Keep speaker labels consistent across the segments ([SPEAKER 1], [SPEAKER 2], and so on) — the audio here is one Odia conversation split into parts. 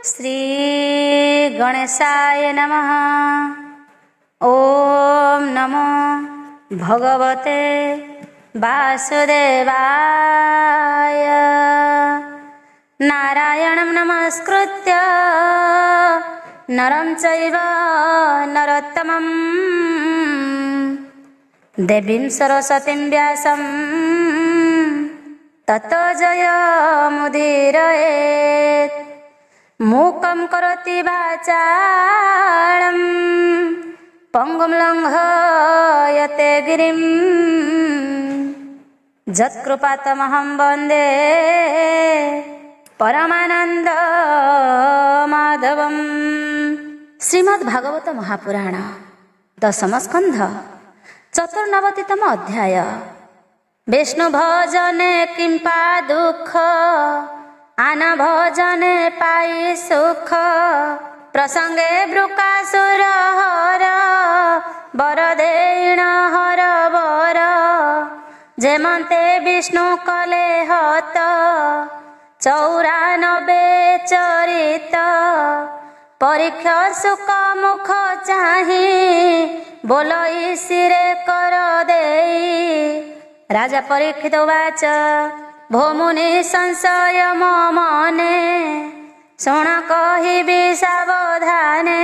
[SPEAKER 1] श्री गणेशाय नमः। ओम नमो भगवते वासुदेवाय। नारायणं नमस्कृत्य नरं चैव नरोत्तमं देवीं सरस्वतीं व्यासं ततो जयमुदीरयेत्। मूकं करोति वाचालं पंगुं लङ्घयते गिरिं यत्कृपातमहं वन्दे परमानंद माधवम्। श्रीमद्भागवत महापुराण दशम स्कंध चतुर्नवतितम अध्याय। विष्णु भजने किंपा दुख आन भजने पाई सुख। प्रसंगे वृकासुर हर बरदेण हर बर। जेमंते विष्णु कले हत 94 चरित। परीक्षा सुख मुख चाहि बोलई सिरे कर देई। राजा परीक्षित उवाच भोमुनि संशय मने शुण कहिबि सावधाने।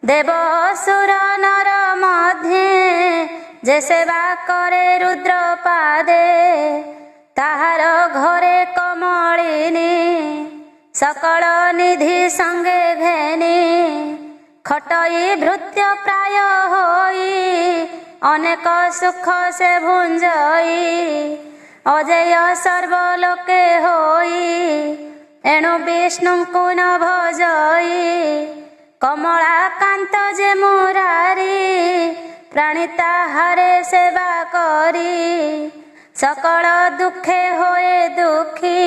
[SPEAKER 1] देव असुर नर मध्ये जे सेवा करे रुद्र पादे। ताहार घरे कमलिनी सकल निधि संगे घेनी। खटई भृत्य प्राय होई अनेक सुख से भुंजई। अजेय सर्वलोके होई एणु विष्णुଙ୍କୁ न भजई। कमलाकांत जे मुरारी प्राणी ताहारे सेवा करी। सकल दुखे होए दुखी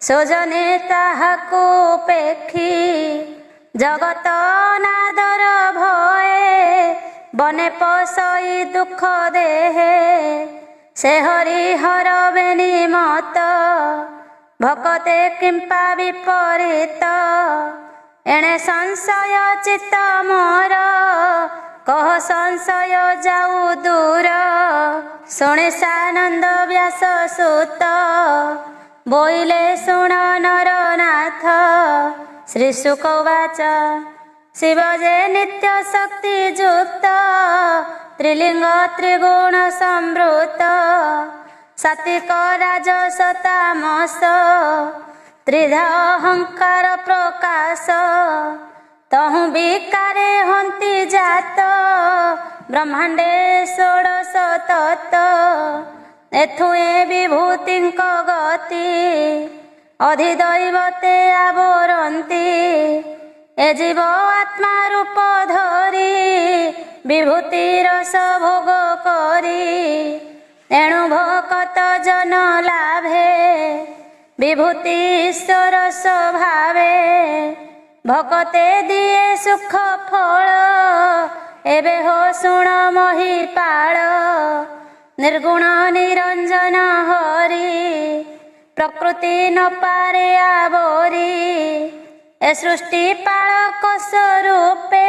[SPEAKER 1] सोजने ताहाकु पेखी। जगत नादर भये बने पसई दुख देहे। से हरि हर बेनी मत भकते किंपा विपरीत। एणे संशय चित्त मोर कह संशय जाऊ दूर। शुणे सानंद व्यास सुत बोइले शुण नरनाथ। श्री शुक उवाच शिव जे नित्य शक्ति युक्त त्रिलिंग त्रिगुण संवृत। सात्विक राजस तामस त्रिधा अहंकार प्रकाश। तहु विकारे हंति जात ब्रह्मांडे 16 तत्व। एथुए विभूतिंक गति अधिदैवते आवरंती। ए जीव आत्मा रूप धरी विभूति रस भोग करी। एणु भकत जन लाभे विभूति ईश्वर स्वभावे। भकते दिए सुख फल एबे हो शुण महिपाल। निर्गुण निरंजन हरि प्रकृति न पारे आवरी। ए सृष्टि पालक स्वरूपे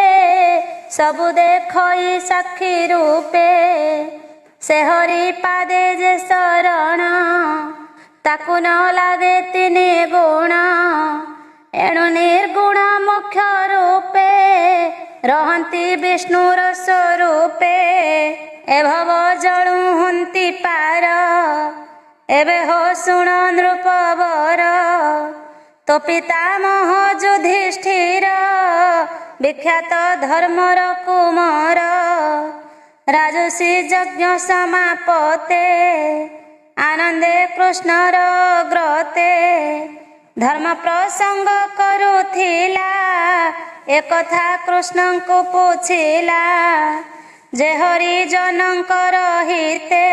[SPEAKER 1] सबु देखई साक्षी रूपे। से हरि पादे जे शरण ताकु न लागे तिनि गुण। एणु निर्गुण मुख्य रूपे रहंती विष्णुर स्वरूपे। ए भव जळु हंती पार एबे हो शुण नृपवर। तो पितामह युधिष्ठिर विख्यात धर्मर कुमार। राजसी यज्ञ समापते आनंदे कृष्णर ग्रते। धर्म प्रसंग करुथिला एकथा कृष्णଙ୍କୁ पुछिला। जे हरि जनଙ୍କର हिते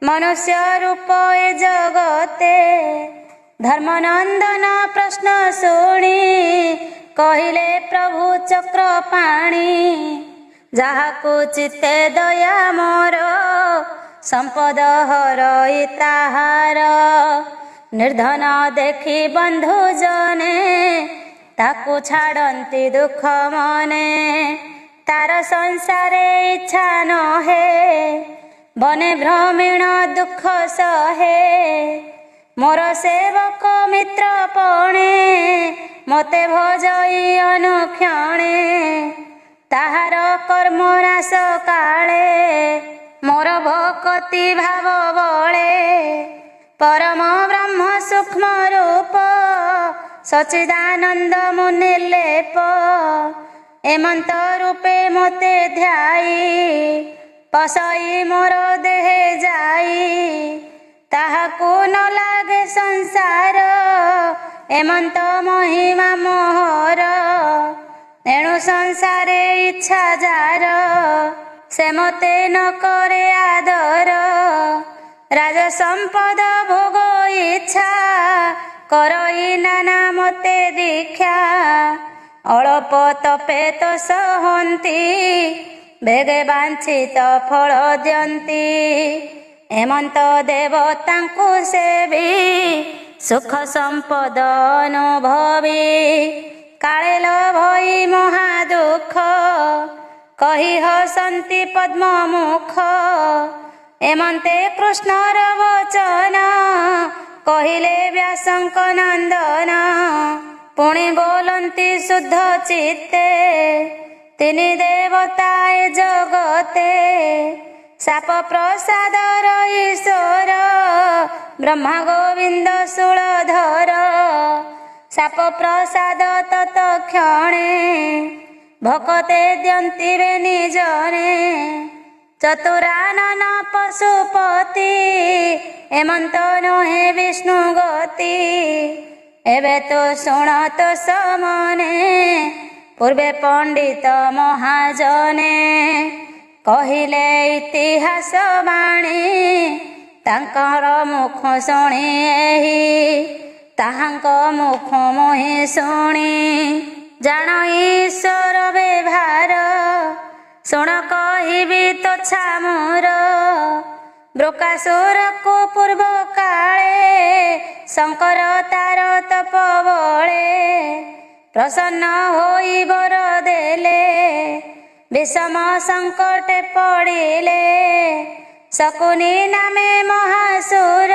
[SPEAKER 1] मनुष्य रूप ए जगते। धर्मनंदन प्रश्न शुणी कहिले प्रभु चक्रपाणी। ଯାହାକୁ ଚିତେ ଦୟା ମୋର ସମ୍ପଦ ହରଇ ତାହାର। निर्धन देखि बंधु जने ताकू छाड़ती दुख मने तार संसारे इच्छा न हे बने भ्रमीण दुख सहे मोर सेवक मित्र पणे मते भजई अनुक्षणे ताहार कर्म नाश काले मोर भक्ति भाव बळे परम ब्रह्म सूक्ष्म रूप सच्चिदानंद मुनिलेप एमंत रूपे मते ध्याई पसई मोर देहे जाई ताहाकू न लागे संसार एमंत महिमा मोहर एणु संसारे इच्छा जार से मते न करे आदर राज संपद भोग इच्छा करई नाना मते दीक्षा अल्प तपे तो सहन्ति बेगे बांछित फल दियंती एमंत देवतांकु सेवी सुख संपद अनुभवी काले लभई महादुख कही हसंती पद्म मुख एमंते कृष्णर वचन कहिले व्यासंक नंदन पुणी बोलंती शुद्ध चित्ते तिनि देवताए जगते साप प्रसादर ईश्वर ब्रह्मा गोविंद शूलधर साप प्रसाद तत्क्षणे भकते द्यन्ति वे निजने चतुरानन पशुपति एमंत नहे विष्णु गति एबे तो शुण तो समने पूर्वे पंडित महाजने कहिले इतिहास बाणी तांकर मुख शुणी एही ताहांक मुख मोहि शुणी जान ईश्वर व्यवहार शुण कहिबी तो छामुर ब्रोकासुर को पूर्व काले शंकर तार तप बळे प्रसन्न होई वर देले विषम संकटे पड़िले शकुनी नामे महासुर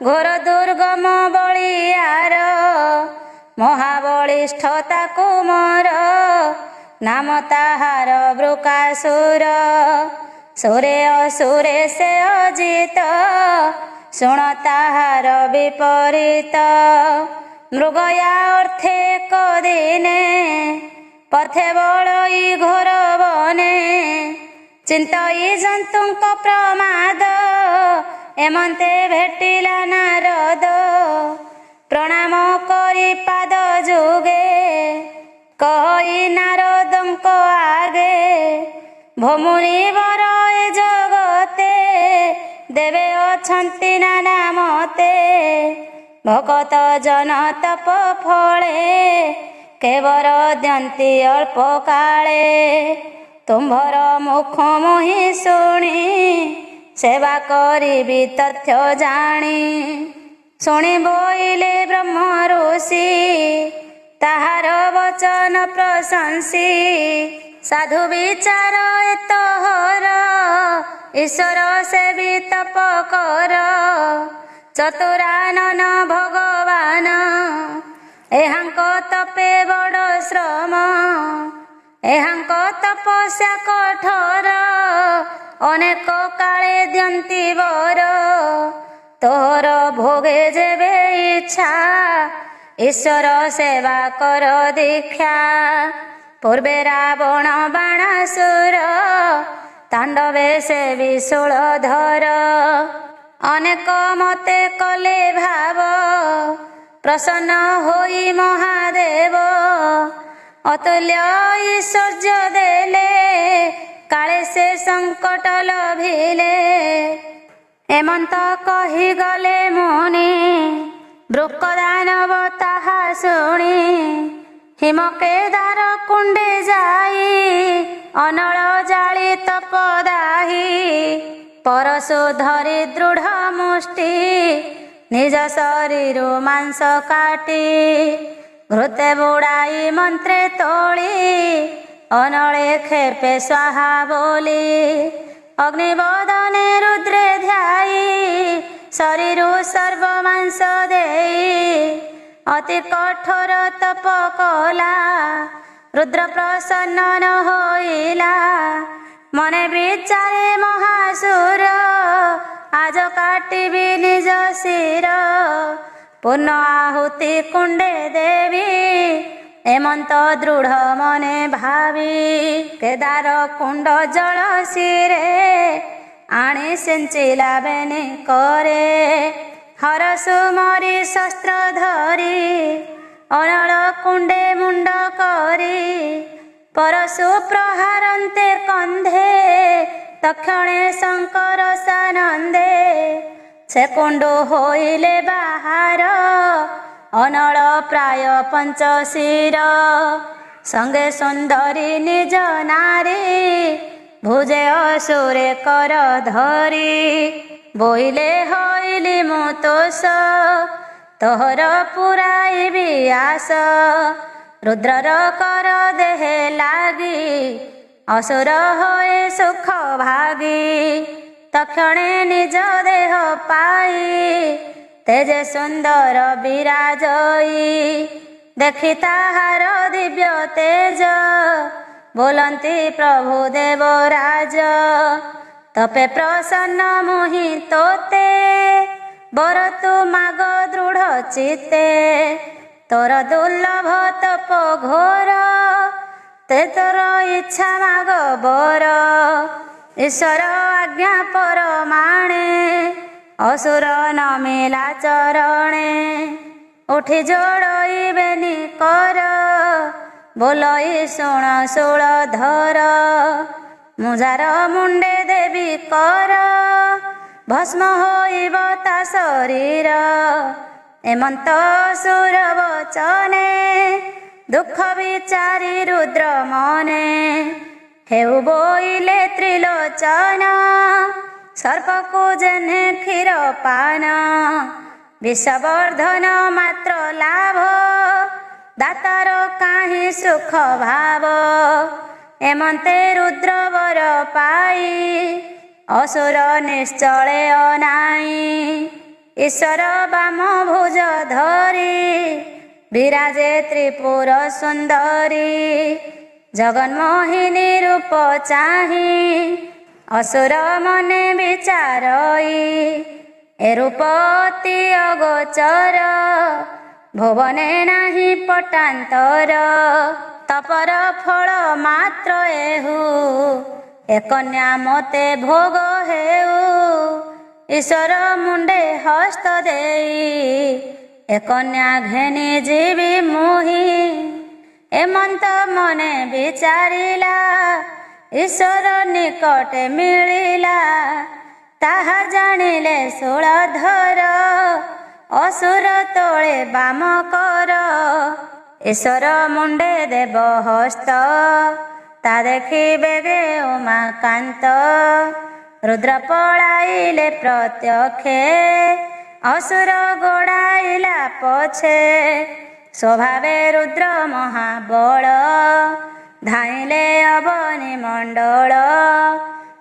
[SPEAKER 1] घोर दुर्गम बलियार महाबलिष्ठता कुमर नाम ताहार वृकासुर सुरे असुरे से अजित शुण ताहार विपरीत मृगया अर्थे कदिने पथे बड़ई घोर बने चिंतई जंतुंक प्रमाद एमंते भेटिला नारद प्रणाम करी पाद जुगे कही नारदंक आगे भमुनि वर ए जगते देवे अछंती नाना मते भगत जन तप फले केवर द्यंती अल्प काले तुम्भर मुख मोहि शुणी सेवा करिबी तथ्य जाणी शुणी बोइले ब्रह्म ऋषि ताहार वचन प्रशंसी साधु विचार एतहर ईश्वर सेवी तप कर चतुरानन भगवान एहांक तपे बड़ श्रम एहांक तपस्या कठोर अनेक काले द्यंती वर तोहर भोगे जेबे इच्छा ईश्वर सेवा कर दीक्षा पूर्वे रावण बाणासुर तांडवे से विशूलधर अनेक मते कले भाव प्रसन्न होई महादेव अतुल्य ऐश्वर्य देले काले से संकट लभिले एमंत कही गले मुनि बृकदानव ताहा शुणी हिम केदार कुंडे जाई अनल जाली तपदाही परशु धरी दृढ़ मुष्टि ନିଜ ଶରୀରୁ ମାଂସ କାଟି ଘୃତେ ବୁଡ଼ାଇ ମନ୍ତ୍ରେ ତୋଳି ଅନଳେ ଖେପେ ସ୍ୱାହା ବୋଲି ଅଗ୍ନିବଦନେ ରୁଦ୍ରେ ଧ୍ୟାଇ ଶରୀରୁ ସର୍ବ ମାଂସ ଦେଇ ଅତି କଠୋର ତପ କଲା। ରୁଦ୍ର ପ୍ରସନ୍ନ ନ ହୋଇଲା ମନେ ବିଚାରେ ମହାସୁର ଆଜ କାଟିବି ନିଜ ଶିର ପୂର୍ଣ୍ଣ ଆହୁତି କୁଣ୍ଡେ ଦେବି ଏମନ୍ତ ଦୃଢ଼ ମନେ ଭାବି କେଦାର କୁଣ୍ଡ ଜଳ ଶିରେ ଆଣି ସିଞ୍ଚିଲା ବେନି କରେ ହରସୁ ମରି ଶସ୍ତ୍ର ଧରି ଅନଳ କୁଣ୍ଡେ ମୁଣ୍ଡ କରି ପରଶୁ ପ୍ରହାରନ୍ତେ କନ୍ଧେ ତକ୍ଷଣେ ଶଙ୍କର ସାନନ୍ଦେ ସେ କୁଣ୍ଡୁ ହୋଇଲେ ବାହାର ଅନଳ ପ୍ରାୟ ପଞ୍ଚଶିର ସଙ୍ଗେ ସୁନ୍ଦରୀ ନିଜ ନାରୀ ଭୁଜେ ଅସୁରେ କର ଧରି ବୋଇଲେ ହୋଇଲି ମୁଁ ତୋଷ ତୋହର ପୁରାଇବି ଆସ ରୁଦ୍ରର କର ଦେହେ ଲାଗି ଅସୁର ହୋଇ ସୁଖ ଭାଗି ତକ୍ଷଣେ ନିଜ ଦେହ ପାଇ ତେଜେ ସୁନ୍ଦର ବିରାଜଇ ଦେଖି ତାହାର ଦିବ୍ୟ ତେଜ ବୋଲନ୍ତି ପ୍ରଭୁ ଦେବରାଜ ତପେ ପ୍ରସନ୍ନ ମୁହିଁ ତୋତେ ବର ତୁ ମାଗ ଦୃଢ଼ ଚିତେ ତୋର ଦୁର୍ଲଭ ତପ ଘୋର ତେ ତୋର ଇଚ୍ଛା ମାଗ ବର ଈଶ୍ୱର ଆଜ୍ଞା ପରମାଣେ ଅସୁର ନମିଲା ଚରଣେ ଉଠି ଯୋଡ଼ଇବେନି କର ବୋଲଇ ଶୁଣ ଶୂଳ ଧର ମୁଜାର ମୁଣ୍ଡେ ଦେବି କର ଭସ୍ମ ହୋଇବ ତା ଶରୀର ଏମନ୍ତ ସୁର ବଚନେ ଦୁଃଖ ବିଚାରି ରୁଦ୍ର ମନେ ହେଉ ବୋଇଲେ ତ୍ରିଲୋଚନ ସର୍ପକୁ ଯେନେ କ୍ଷୀର ପାନ ବିଷବର୍ଦ୍ଧନ ମାତ୍ର ଲାଭ ଦାତାର କାହିଁ ସୁଖ ଭାବ ଏମନ୍ତେ ରୁଦ୍ର ବର ପାଇ ଅସୁର ନିଶ୍ଚଳେ ଅନାଇ ଈଶ୍ୱର ବାମ ଭୁଜ ଧରି ବିରାଜେ ତ୍ରିପୁର ସୁନ୍ଦରୀ ଜଗନ୍ମୋହିନୀ ରୂପ ଚାହିଁ ଅସୁର ମନେ ବିଚାରଇ ଏ ରୂପ ଅତି ଅଗୋଚର ଭୁବନେ ନାହିଁ ପଟାନ୍ତର ତପର ଫଳ ମାତ୍ର ଏହୁ ଏ କନ୍ୟା ମୋତେ ଭୋଗ ହେଉ ଈଶ୍ୱର ମୁଣ୍ଡେ ହସ୍ତ ଦେଇ ଏ କନ୍ୟା ଘେନି ଯିବି ମୁହିଁ ଏମନ୍ତ ମନେ ବିଚାରିଲା ଈଶ୍ୱର ନିକଟେ ମିଳିଲା ତାହା ଜାଣିଲେ ଶୂଳଧର ଅସୁର ତୋଳେ ବାମ କର ଈଶ୍ୱର ମୁଣ୍ଡେ ଦେବ ହସ୍ତ ତା ଦେଖି ବେଗେ ଉମାକାନ୍ତ ରୁଦ୍ର ପଳାଇଲେ ପ୍ରତ୍ୟକ୍ଷେ ଅସୁର ଗୋଡ଼ାଇଲା ପଛେ ସ୍ୱଭାବେ ରୁଦ୍ର ମହାବଳ ଧାଇଁଲେ ଅବନି ମଣ୍ଡଳ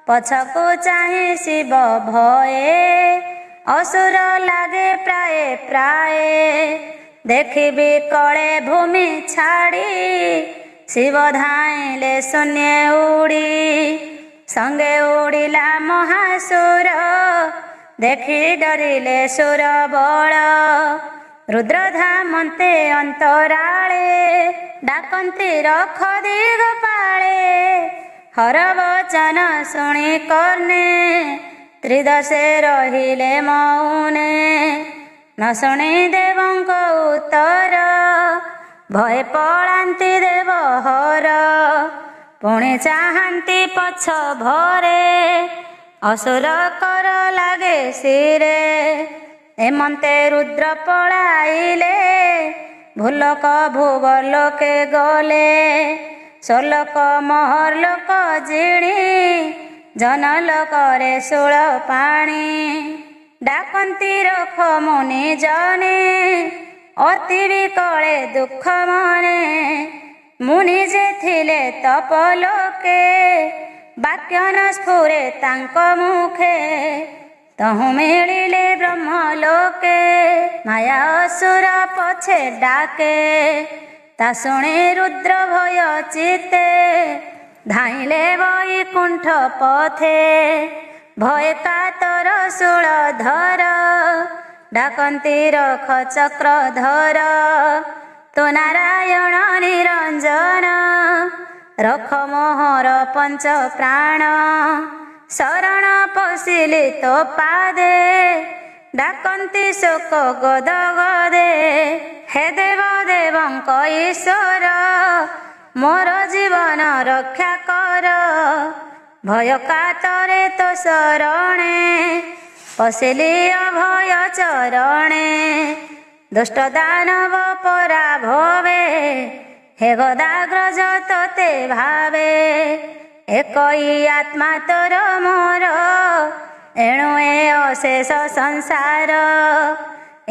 [SPEAKER 1] ପଛକୁ ଚାହିଁ ଶିବ ଭୟେ ଅସୁର ଲାଗେ ପ୍ରାୟ ପ୍ରାୟ ଦେଖିବି କଳେ ଭୂମି ଛାଡ଼ି ଶିବ ଧାଇଁଲେ ଶୂନ୍ୟ ଉଡ଼ି ସଙ୍ଗେ ଉଡ଼ିଲା ମହାସୁର ଦେଖି ଡରିଲେ ସୁର ବଳ ରୁଦ୍ର ଧାମନ୍ତେ ଅନ୍ତରାଳେ ଡାକନ୍ତି ରଖ ଦିଗପାଳେ ହର ବଚନ ଶୁଣି କର୍ଣ୍ଣେ ତ୍ରିଦଶେ ରହିଲେ ମୌନେ ନ ଶୁଣି ଦେବଙ୍କ ଉତ୍ତର ଭୟ ପଳାନ୍ତି ଦେବ ହର ପୁଣି ଚାହାନ୍ତି ପଛ ଭରେ ଅସୁର କର ଲାଗେ ଶିରେ ଏମନ୍ତେ ରୁଦ୍ର ପଳାଇଲେ ଭୁଲକ ଭୁବ ଲୋକେ ଗଲେ ସୋଲକ ମହର ଲୋକ ଜିଣି ଜନଲୋକରେ ଶୂଳ ପାଣି ଡାକନ୍ତି ରଖ ମୁନି ଜନେ ଅତି ବିକଳେ ଦୁଃଖ ମନେ। ମୁନି ଯେ ଥିଲେ ତପଲୋକେ ବାକ୍ୟ ନ ସ୍ଫୁରେ ତାଙ୍କ ମୁଖେ। ତହୁଁ ମିଳିଲେ ବ୍ରହ୍ମଲୋକେ ମାୟା ଅସୁର ପଛେ ଡାକେ। ତା ଶୁଣି ରୁଦ୍ର ଭୟ ଚିତେ ଧାଇଁଲେ ବୈକୁଣ୍ଠ ପଥେ। ଭୟ କାତର ଶୂଳଧର ଡାକନ୍ତି ରଖ ଚକ୍ରଧର। ତୁ ନାରାୟଣ ନିରଞ୍ଜନ ରଖ ମୋହର ପଞ୍ଚ ପ୍ରାଣ। ଶରଣ ପଶିଲି ତୋ ପାଦେ ଡାକନ୍ତି ଶୋକ ଗଦ ଗଦେ। ହେ ଦେବ ଦେବଙ୍କ ଈଶ୍ୱର ମୋର ଜୀବନ ରକ୍ଷା କର। ଭୟ କାତରେ ତୋ ଶରଣେ ପଶିଲି ଅଭୟ ଚରଣେ। ଦୁଷ୍ଟ ଦାନବ ପରାଭବେ ହେ ଗଦାଗ୍ରଜ ତୋତେ ଭାବେ। ଏକଇ ଆତ୍ମା ତୋର ମୋର ଏଣୁ ଏ ଅଶେଷ ସଂସାର।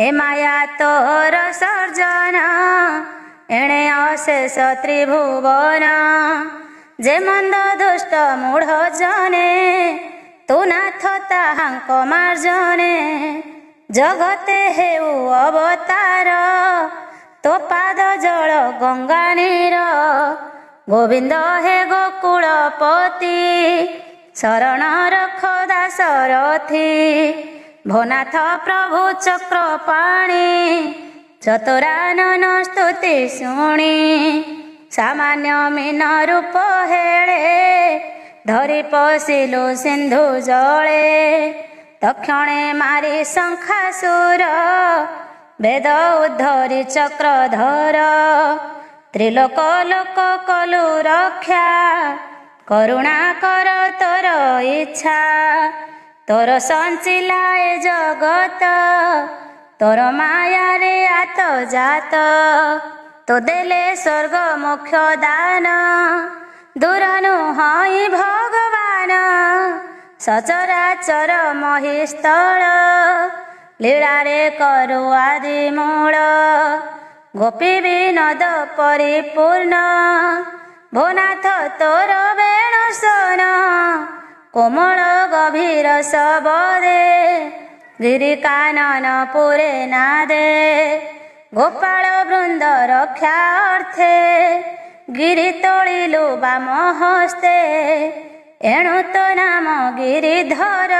[SPEAKER 1] ଏ ମାୟା ତୋର ସର୍ଜନ ଏଣେ ଅଶେଷ ତ୍ରିଭୁବନ। ଯେ ମନ୍ଦ ଦୁଷ୍ଟ ମୂଢ଼ ଜନେ ତୁ ନାଥ ତାହାଙ୍କ ମାର୍ଜନେ। ଜଗତେ ହେଉ ଅବତାର ତୋ ପାଦ ଜଳ ଗଙ୍ଗା ନୀର। ଗୋବିନ୍ଦ ହେ ଗୋକୁଳପତି ଶରଣ ରଖ ଦାଶରଥି। ଭୋନାଥ ପ୍ରଭୁ ଚକ୍ରପାଣି ଚତୁରାନନ ସ୍ତୁତି ଶୁଣି। ସାମାନ୍ୟ ମୀନ ରୂପ ହେଳେ ଧରି ପଶିଲୁ ସିନ୍ଧୁ ଜଳେ। ତକ୍ଷଣେ ମାରି ଶଙ୍ଖାସୁର ବେଦ ଉଦ୍ଧରି ଚକ୍ରଧର। ତ୍ରିଲୋକ ଲୋକ କଲୁ ରକ୍ଷା କରୁଣା କର ତୋର ଇଚ୍ଛା। ତୋର ସଞ୍ଚିଲା ଏ ଜଗତ ତୋର ମାୟାରେ ଆତ ଜାତ। ତୁ ଦେଲେ ସ୍ୱର୍ଗ ମୋକ୍ଷ ଦାନ ଦୂର ନୁହଁ ଭଗବାନ। ସଚରାଚର ମହିସ୍ଥଳ ଲୀଳାରେ କରୁ ଆଦି ମୂଳ। ଗୋପୀ ବିନୋଦ ପରିପୂର୍ଣ୍ଣ ଭୋନାଥ ତୋର ବେଣୁ ସୋନ। କୋମଳ ଗଭୀର ଶବଦେ ଗିରି କାନନ ପୁରେ ନାଦେ। ଗୋପାଳ ବୃନ୍ଦ ରକ୍ଷା ଅର୍ଥେ ଗିରି ତୋଳିଲୁ ବାମ ହସ୍ତେ। ଏଣୁ ତୋ ନାମ ଗିରିଧର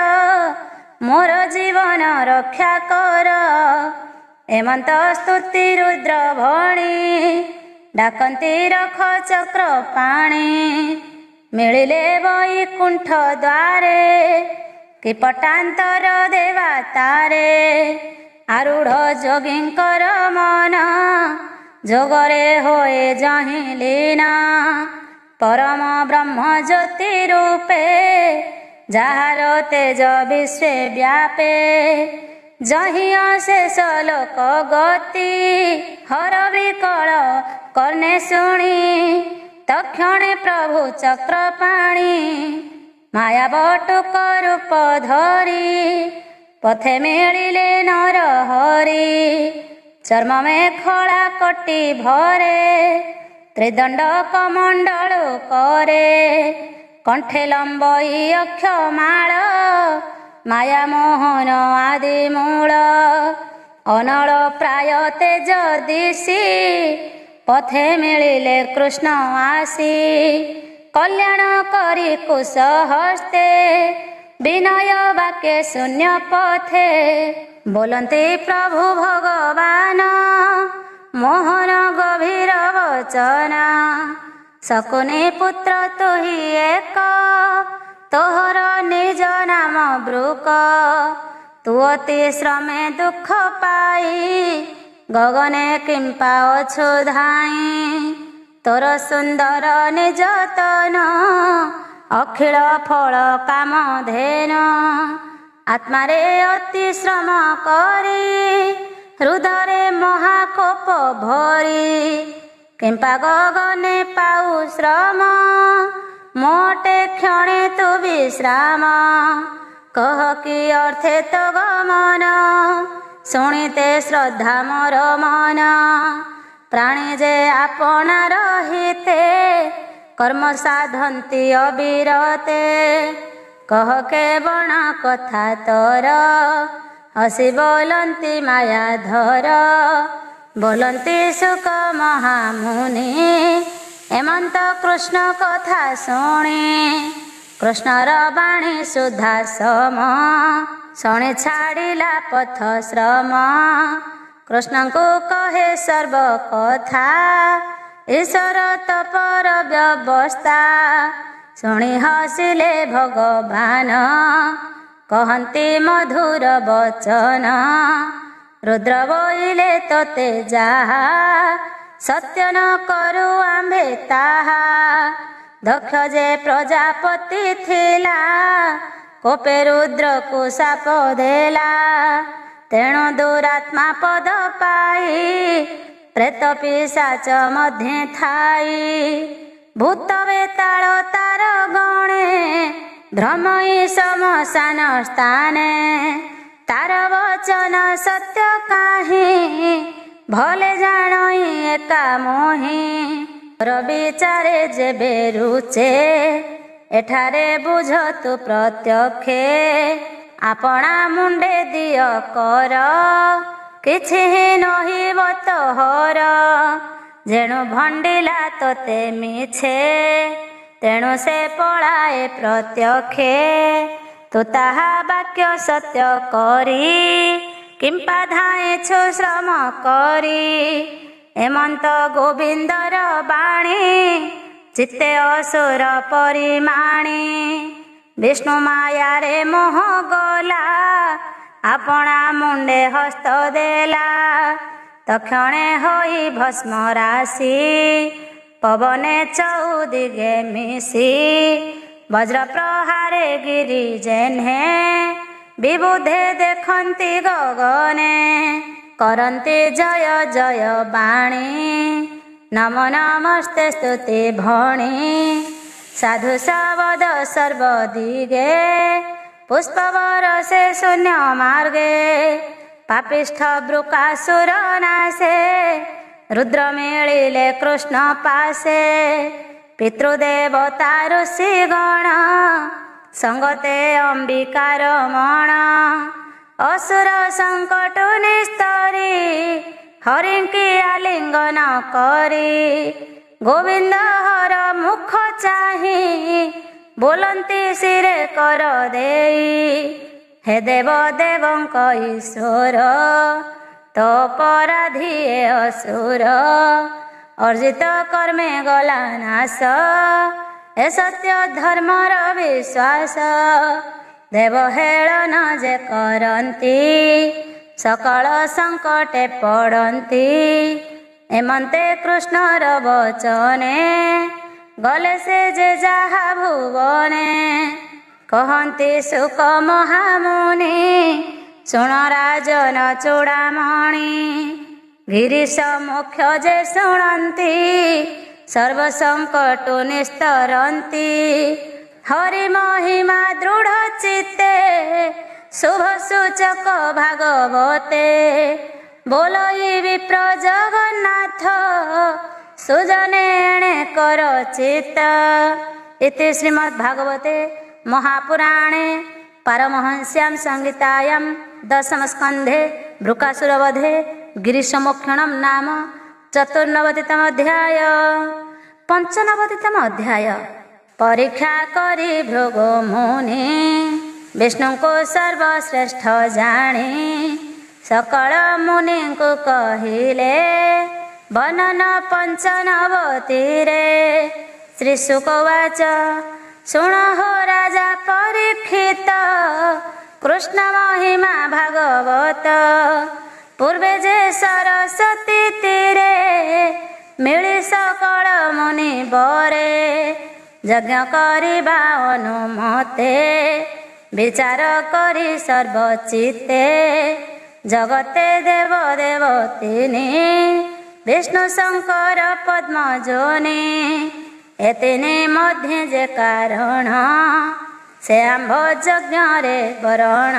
[SPEAKER 1] ମୋର ଜୀବନ ରକ୍ଷା କର। ଏମନ୍ତ ସ୍ତୁତି ରୁଦ୍ର ଭଣି ଡାକନ୍ତି ରଖ ଚକ୍ରପାଣି। ମିଳିଲେ ବୈକୁଣ୍ଠ ଦ୍ୱାରେ କି ପଟାନ୍ତର ଦେବା ତାରେ। ଆରୁଢ଼ ଯୋଗୀଙ୍କର ମନ ଯୋଗରେ ହୋଏ ଯହିଁ ଲୀନ। ପରମ ବ୍ରହ୍ମ ଜ୍ୟୋତି ରୂପେ ଯାହାର ତେଜ ବିଶ୍ୱେ ବ୍ୟାପେ। ଯହିଁ ଅଶେଷ ଲୋକ ଗତି ହର ବିକଳ କର୍ଣ୍ଣେ ଶୁଣି। ତକ୍ଷଣେ ପ୍ରଭୁ ଚକ୍ରପାଣି ମାୟା ବଟୁକ ରୂପ ଧରି। ପଥେ ମିଳିଲେ ନର ହରି ଚର୍ମ ମେଖଳା କଟି ଭରେ। ତ୍ରିଦଣ୍ଡ କମଣ୍ଡଳୁ କରେ କଣ୍ଠେ ଲମ୍ବଇ ଅକ୍ଷମାଳ। ମାୟା ମୋହନ ଆଦି ମୂଳ ଅନଳ ପ୍ରାୟ ତେଜ ଦିଶି। ପଥେ ମିଳିଲେ କୃଷ୍ଣ ଆସି କଲ୍ୟାଣ କରି କୁଶ ହସ୍ତେ। ବିନୟ ବାକେ ଶୂନ୍ୟ ପଥେ ବୋଲନ୍ତି ପ୍ରଭୁ ଭଗବାନ। ମୋହନ ଗଭୀର ବଚନ ଶକୁନି ପୁତ୍ର ତୁହି ଏକ। ତୋହର ନିଜ ନାମ ବୃକ ତୁ ଅତି ଶ୍ରମେ ଦୁଃଖ ପାଇ। ଗଗନେ କିମ୍ପା ଅଛୁ ଧାଇଁ ତୋର ସୁନ୍ଦର ନିଜ ତନ। ଅଖିଳ ଫଳ କାମ ଧେନ ଆତ୍ମାରେ ଅତି ଶ୍ରମ କରି। ହୃଦୟରେ ମହାକୋପ ଭରି କିମ୍ପା ଗଗନେ ପାଉ ଶ୍ରମ। ମୋଟେ କ୍ଷଣେ ତୁ ବିଶ୍ରାମ कह कि अर्थे तो गमन शुणिते श्रद्धा मोर मन प्राणी जे आपना रहिते कर्म साधंती अविरते कह के बण कथा तोर हसी बोलंती माया धर बोलंती सुख महामुनि एमंत कृष्ण कथा शुणी कृष्णर बाणी सुधा सम शुणी छाड़िला पथ श्रम कृष्ण को कहे सर्व कथा ईश्वर तपर व्यवस्था शुणी हसिले भगवान कहती मधुर वचन रुद्र बोइले तोते जाहा सत्य न करू आम्भे ताहा दक्ष जे प्रजापति थिला कोपे रुद्र को शाप देला तेणु दुरात्मा पद पाई प्रेत पिशाच मध्य थाई भूत बेताल तार गणे भ्रमई शमशान स्थाने तार वचन सत्य काहे भले जानई एका मोहि विचारे जेबे रुचे एठारे बुझ तु प्रत्यक्षे आपणा मुंडे दिय कर किछि नहिब तोहर जेणु भंडिला तोते मिछे तेणु से पଳାए प्रत्यक्षे तु ताहा वाक्य सत्य करी किंपा धाएछु श्रम करी एमंत गोविंदर बाणी चित्ते असुर परिमाणी विष्णु माया रे मोह गला आपणा मुंडे हस्त देला तक्षणे होई भस्म राशि पवने चौदिगे मिशी वज्र प्रहारे गिरी जेन्हे विबुधे देखन्ति गगने करन्ति जय जय बाणी नमो नमस्ते स्तुति भणी साधु सावध सर्वदिगे पुष्पवरसे शून्य मार्गे पापिष्ठ वृकासुर नाशे रुद्र मिलिले कृष्ण पासे पितृदेवता ऋषि गण संगते अंबिकार मण असुर संकट निस्तरी हरिंकी आलिंगन करी गोविंद हर मुख चाही बोलंती सिरे कर देई हे देव देवंक ईश्वर तो पराधी असुर अर्जित कर्मे गला नाश ए सत्य धर्मर विश्वास देव हेळन जे करन्ति सकल संकटे पड़न्ति एमंते कृष्णर वचने गले से जे जाहा भुवने कहन्ति सुख महामुनि शुण राजन चूड़ामणि गिरीश मुख्य जे शुणन्ति सर्व संकट निस्तरन्ति हरि महिमा दृढ़ चित्ते शुभ सूचक भागवते बोलई विप्र जगन्नाथ सुजने एणे कर चित्त इति श्रीमद्भागवते महापुराणे पारमहंस्यां संहितायां दशम स्कंधे वृकासुरवधे गिरीशमोक्षणं नाम चतुर्नवतितम अध्याय। पंचनवतितम अध्याय परीक्षा करी भृग मुनि विष्णु को सर्वश्रेष्ठ जानी सकल मुनि को कहिले वर्णन पंचनवती रे श्री शुकवाच शुण हो राजा परीक्षित कृष्ण महिमा भागवत पूर्वे जे सरस्वती तीरे मिली सकल मुनि बरे यज्ञ करिबा अनुमते विचार करी सर्वचित्ते जगते देव देवतीनि विष्णु शंकर पद्मजोनि एतिनि मध्ये जे कारण ସେ ଆମ୍ଭ ଯଜ୍ଞରେ ବରଣ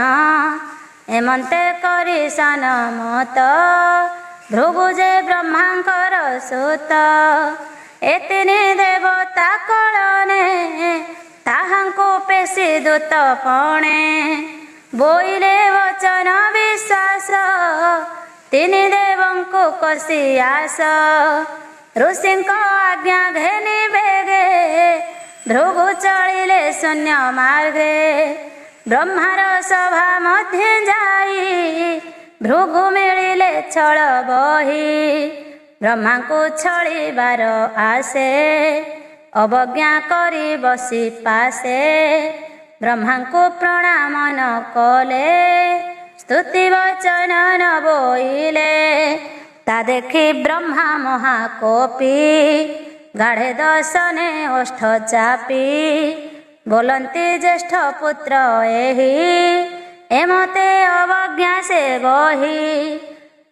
[SPEAKER 1] ଏମନ୍ତେ କରି ସାନ ମତ ଭୃଗୁ ଯେ ବ୍ରହ୍ମାଙ୍କର ସୁତ ଏ ତିନି ଦେବତା କଳନେ ତାହାଙ୍କୁ ପେଶି ଦୂତ ପଣେ ବୋଇଲେ ବଚନ ବିଶ୍ୱାସ ତିନି ଦେବଙ୍କୁ କଷି ଆସ ଋଷିଙ୍କ ଆଜ୍ଞା ଘେନି ବେଗେ ଭୃଗୁ ଚଳିଲେ ଶୂନ୍ୟ ମାର୍ଗେ ବ୍ରହ୍ମାର ସଭା ମଧ୍ୟ ଯାଇ ଭୃଗୁ ମିଳିଲେ ଛଳ ବହି ବ୍ରହ୍ମାଙ୍କୁ ଛଳିବାର ଆସେ ଅବଜ୍ଞା କରି ବସି ପାଶେ ବ୍ରହ୍ମାଙ୍କୁ ପ୍ରଣାମ ନ କଲେ ସ୍ତୁତି ବଚନ ନ ବୋଇଲେ ତା ଦେଖି ବ୍ରହ୍ମା ମହାକୋପୀ ଗାଢ଼େ ଦର୍ଶନେ ଓଷ୍ଠ ଚାପି ବୋଲନ୍ତି ଜ୍ୟେଷ୍ଠ ପୁତ୍ର ଏହି ଏମତେ ଅବଜ୍ଞା ସେ ବହି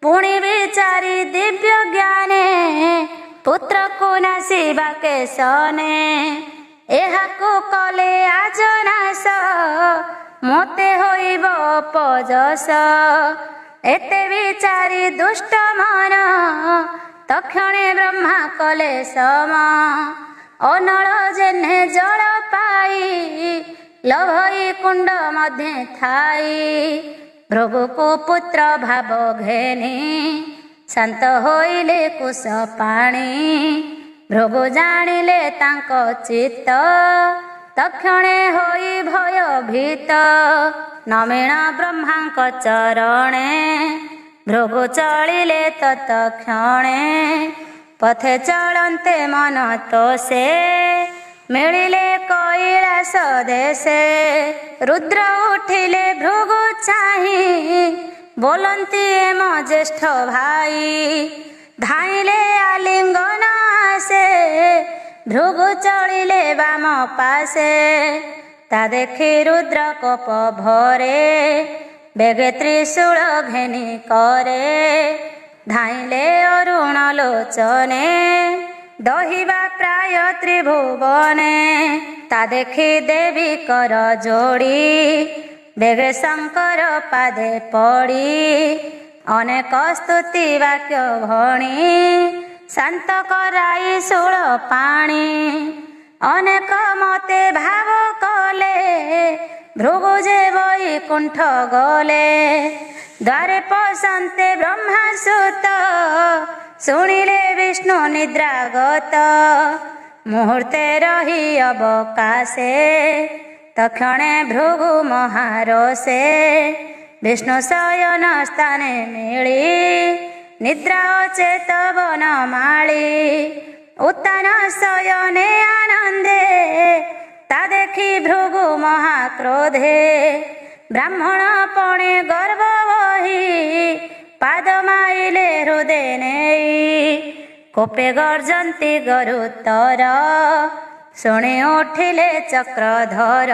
[SPEAKER 1] ପୁଣି ବିଚାରି ଦିବ୍ୟ ଜ୍ଞାନେ ପୁତ୍ରକୁ ନାସିବା କେଶନେ ଏହାକୁ କଲେ ଆଜନାସ ମୋତେ ହୋଇବ ଅପଯଶ ଏତେ ବିଚାରି ଦୁଷ୍ଟ ମନ ତକ୍ଷଣେ ବ୍ରହ୍ମା କଲେ ସମ ଅନଳ ଯେହ୍ନେ ଜଳ ପାଇ ଲଭଇ କୁଣ୍ଡ ମଧ୍ୟ ଥାଇ ଭୃଗୁକୁ ପୁତ୍ର ଭାବ ଘେନି ଶାନ୍ତ ହୋଇଲେ କୁଶ ପାଣି ଭୃଗୁ ଜାଣିଲେ ତାଙ୍କ ଚିତ୍ତ ତକ୍ଷଣେ ହୋଇ ଭୟଭୀତ ନମୀଣ ବ୍ରହ୍ମାଙ୍କ ଚରଣେ ଭୃଗୁ ଚଳିଲେ ତତ୍କ୍ଷଣେ ପଥେ ଚଳନ୍ତେ ମନ ତୋଷେ ମିଳିଲେ କୈଳାସ ଦେଶେ ରୁଦ୍ର ଉଠିଲେ ଭୃଗୁ ଚାହିଁ ବୋଲନ୍ତି ଏମ ଜ୍ୟେଷ୍ଠ ଭାଇ ଧାଇଁଲେ ଆଲିଙ୍ଗନ ଆସେ ଭୃଗୁ ଚଳିଲେ ବାମ ପାଶେ ତା ଦେଖି ରୁଦ୍ର କୋପ ଭରେ ବେଗେ ତ୍ରିଶୂଳ ଘେନି କରେ ଧାଇଁଲେ ଅରୁଣ ଲୋଚନେ ଦହିବା ପ୍ରାୟ ତ୍ରିଭୁବନେ ତା ଦେଖି ଦେବୀ କର ଯୋଡ଼ି ବେଗେ ଶଙ୍କର ପାଦେ ପଡ଼ି ଅନେକ ସ୍ତୁତି ବାକ୍ୟ ଭଣି ଶାନ୍ତ କରାଇ ଶୂଳ ପାଣି ଅନେକ ମତେ ଭାବ କଲେ ଭୃଗୁ ଯେ ବୈକୁଣ୍ଠ ଗଲେ ଦ୍ୱାରେ ପଶନ୍ତେ ବ୍ରହ୍ମା ସୁତ ଶୁଣିଲେ ବିଷ୍ଣୁ ନିଦ୍ରାଗତ ମୁହୂର୍ତ୍ତେ ରହି ଅବକାଶେ ତକ୍ଷଣେ ଭୃଗୁ ମହାରୋଷେ ବିଷ୍ଣୁ ଶୟନ ସ୍ଥାନେ ମିଳି ନିଦ୍ରା ଅଚେତ ବନମାଳି ଉତ୍ତାନ ଶୟନେ ଆନନ୍ଦେ ତା ଦେଖି ଭୃଗୁ ମହାକ୍ରୋଧେ ବ୍ରାହ୍ମଣ ପଣେ ଗର୍ବ ବହି ପାଦ ମାଇଲେ ହୃଦେ ନେଇ କୋପେ ଗର୍ଜନ୍ତି ଗରୁତର ଶୁଣି ଉଠିଲେ ଚକ୍ରଧର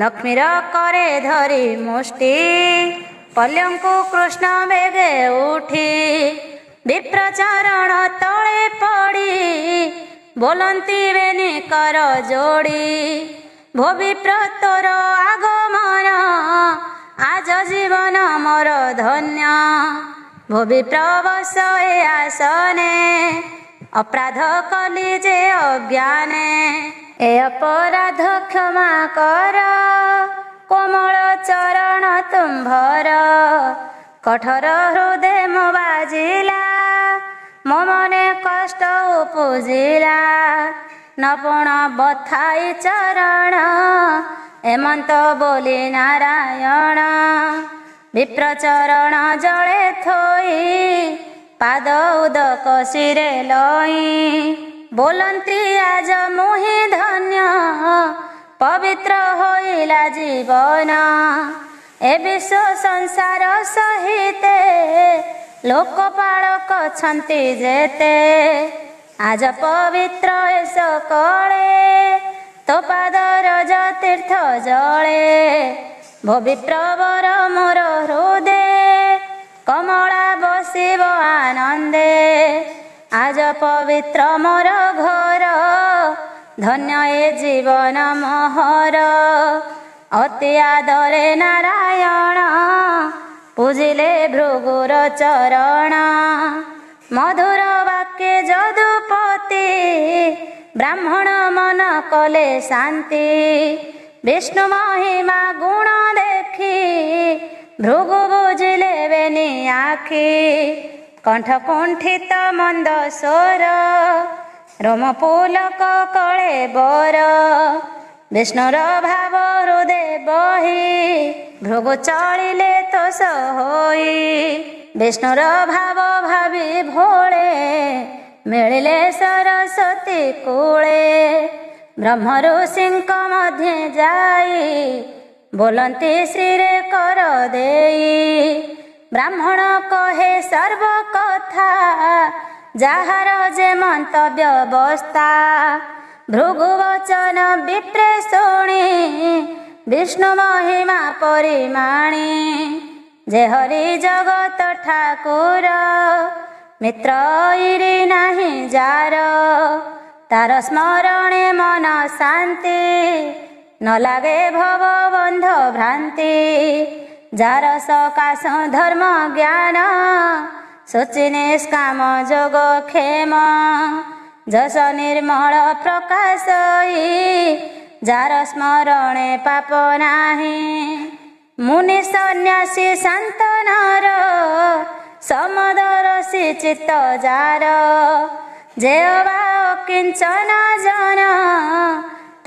[SPEAKER 1] ଲକ୍ଷ୍ମୀର କରେ ଧରି ମୁଷ୍ଟି ପଲ୍ୟଙ୍କୁ କୃଷ୍ଣ ବେଗେ ଉଠି ବିପ୍ରଚରଣ ତଳେ ପଡ଼ି ବୋଲନ୍ତି ବେନି କର ଯୋଡ଼ି ଭୋ ବିପ୍ର ତୋର ଆଗମନ ଆଜ ଜୀବନ ମୋର ଧନ୍ୟ ଭୋ ବିପ୍ର ବସ ଏ ଆସନେ ଅପରାଧ କଲି ଯେ ଅଜ୍ଞାନେ ଏ ଅପରାଧ କ୍ଷମା କର କୋମଳ ଚରଣ ତୁମ୍ଭର କଠୋର ହୃଦୟ ମୋ ବାଜିଲା ମୋ ମନେ କଷ୍ଟ ଉପୁଜିଲା ନପଣ ବଥାଇ ଚରଣ ଏମନ୍ତ ବୋଲି ନାରାୟଣ ବିପ୍ରଚରଣ ଜଳେ ଥୋଇ ପାଦ ଉଦକ ଶିରେ ଲଇ ବୋଲନ୍ତି ଆଜ ମୁହିଁ ଧନ୍ୟ ପବିତ୍ର ହୋଇଲା ଜୀବନ ଏ ବିଶ୍ୱ ସଂସାର ସହିତେ ଲୋକପାଳକ ଛନ୍ତି ଯେତେ ଆଜ ପବିତ୍ର ଏ ସକଳେ ତୋ ପାଦ ରଜ ତୀର୍ଥ ଜଳେ ଭବିପ୍ରବର ମୋର ହୃଦେ କମଳା ବସିବ ଆନନ୍ଦେ ଆଜ ପବିତ୍ର ମୋର ଘର ଧନ୍ୟ ଏ ଜୀବନ ମୋହର ଅତି ଆଦରେ ନାରାୟଣ ପୂଜିଲେ ଭୃଗୁର ଚରଣ ମଧୁର ବାକ୍ୟ ଯଦୁପତି ବ୍ରାହ୍ମଣ ମନ କଲେ ଶାନ୍ତି ବିଷ୍ଣୁ ମହିମା ଗୁଣ ଦେଖି ଭୃଗୁ ବୁଝିଲେ ବେନି ଆଖି କଣ୍ଠ କୁଣ୍ଠିତ ମନ୍ଦ ସ୍ୱର ରୋମ ପୁଲକ କଳେ ବର ବିଷ୍ଣୁର ଭାବ ହୃଦେ ବହି ଭୃଗୁ ଚଳିଲେ ତୋଷ ହୋଇ ବିଷ୍ଣୁର ଭାବ ଭାବି ଭୋଳେ ମିଳିଲେ ସରସ୍ୱତୀ କୂଳେ ବ୍ରହ୍ମ ଋଷିଙ୍କ ମଧ୍ୟେ ଯାଇ ବୋଲନ୍ତି ଶ୍ରୀରେ କର ଦେଇ ବ୍ରାହ୍ମଣ କହେ ସର୍ବ କଥା ଯାହାର ଯେ ମନ୍ତବ୍ୟ ଅବସ୍ଥା ଭୃଗୁ ବଚନ ବିପ୍ରେ ଶୁଣି ବିଷ୍ଣୁ ମହିମା ପରିମାଣି ଯେ ହରି ଜଗତ ଠାକୁର ମିତ୍ର ଇରି ନାହିଁ ଯାର ତାର ସ୍ମରଣେ ମନ ଶାନ୍ତି ନ ଲାଗେ ଭବ ବନ୍ଧ ଭ୍ରାନ୍ତି ଯାର ସକାଶ ଧର୍ମ ଜ୍ଞାନ ଶୁଚି ନିଷ୍କାମ ଯୋଗ କ୍ଷେମ ଯଶ ନିର୍ମଳ ପ୍ରକାଶ ଯାର ସ୍ମରଣେ ପାପ ନାହିଁ ମୁନି ସନ୍ନ୍ୟାସୀ ଶାନ୍ତନର ସମଦରସି ଚିତ୍ତ ଯାର ଯେ ଅବା କିଞ୍ଚନ ଜନ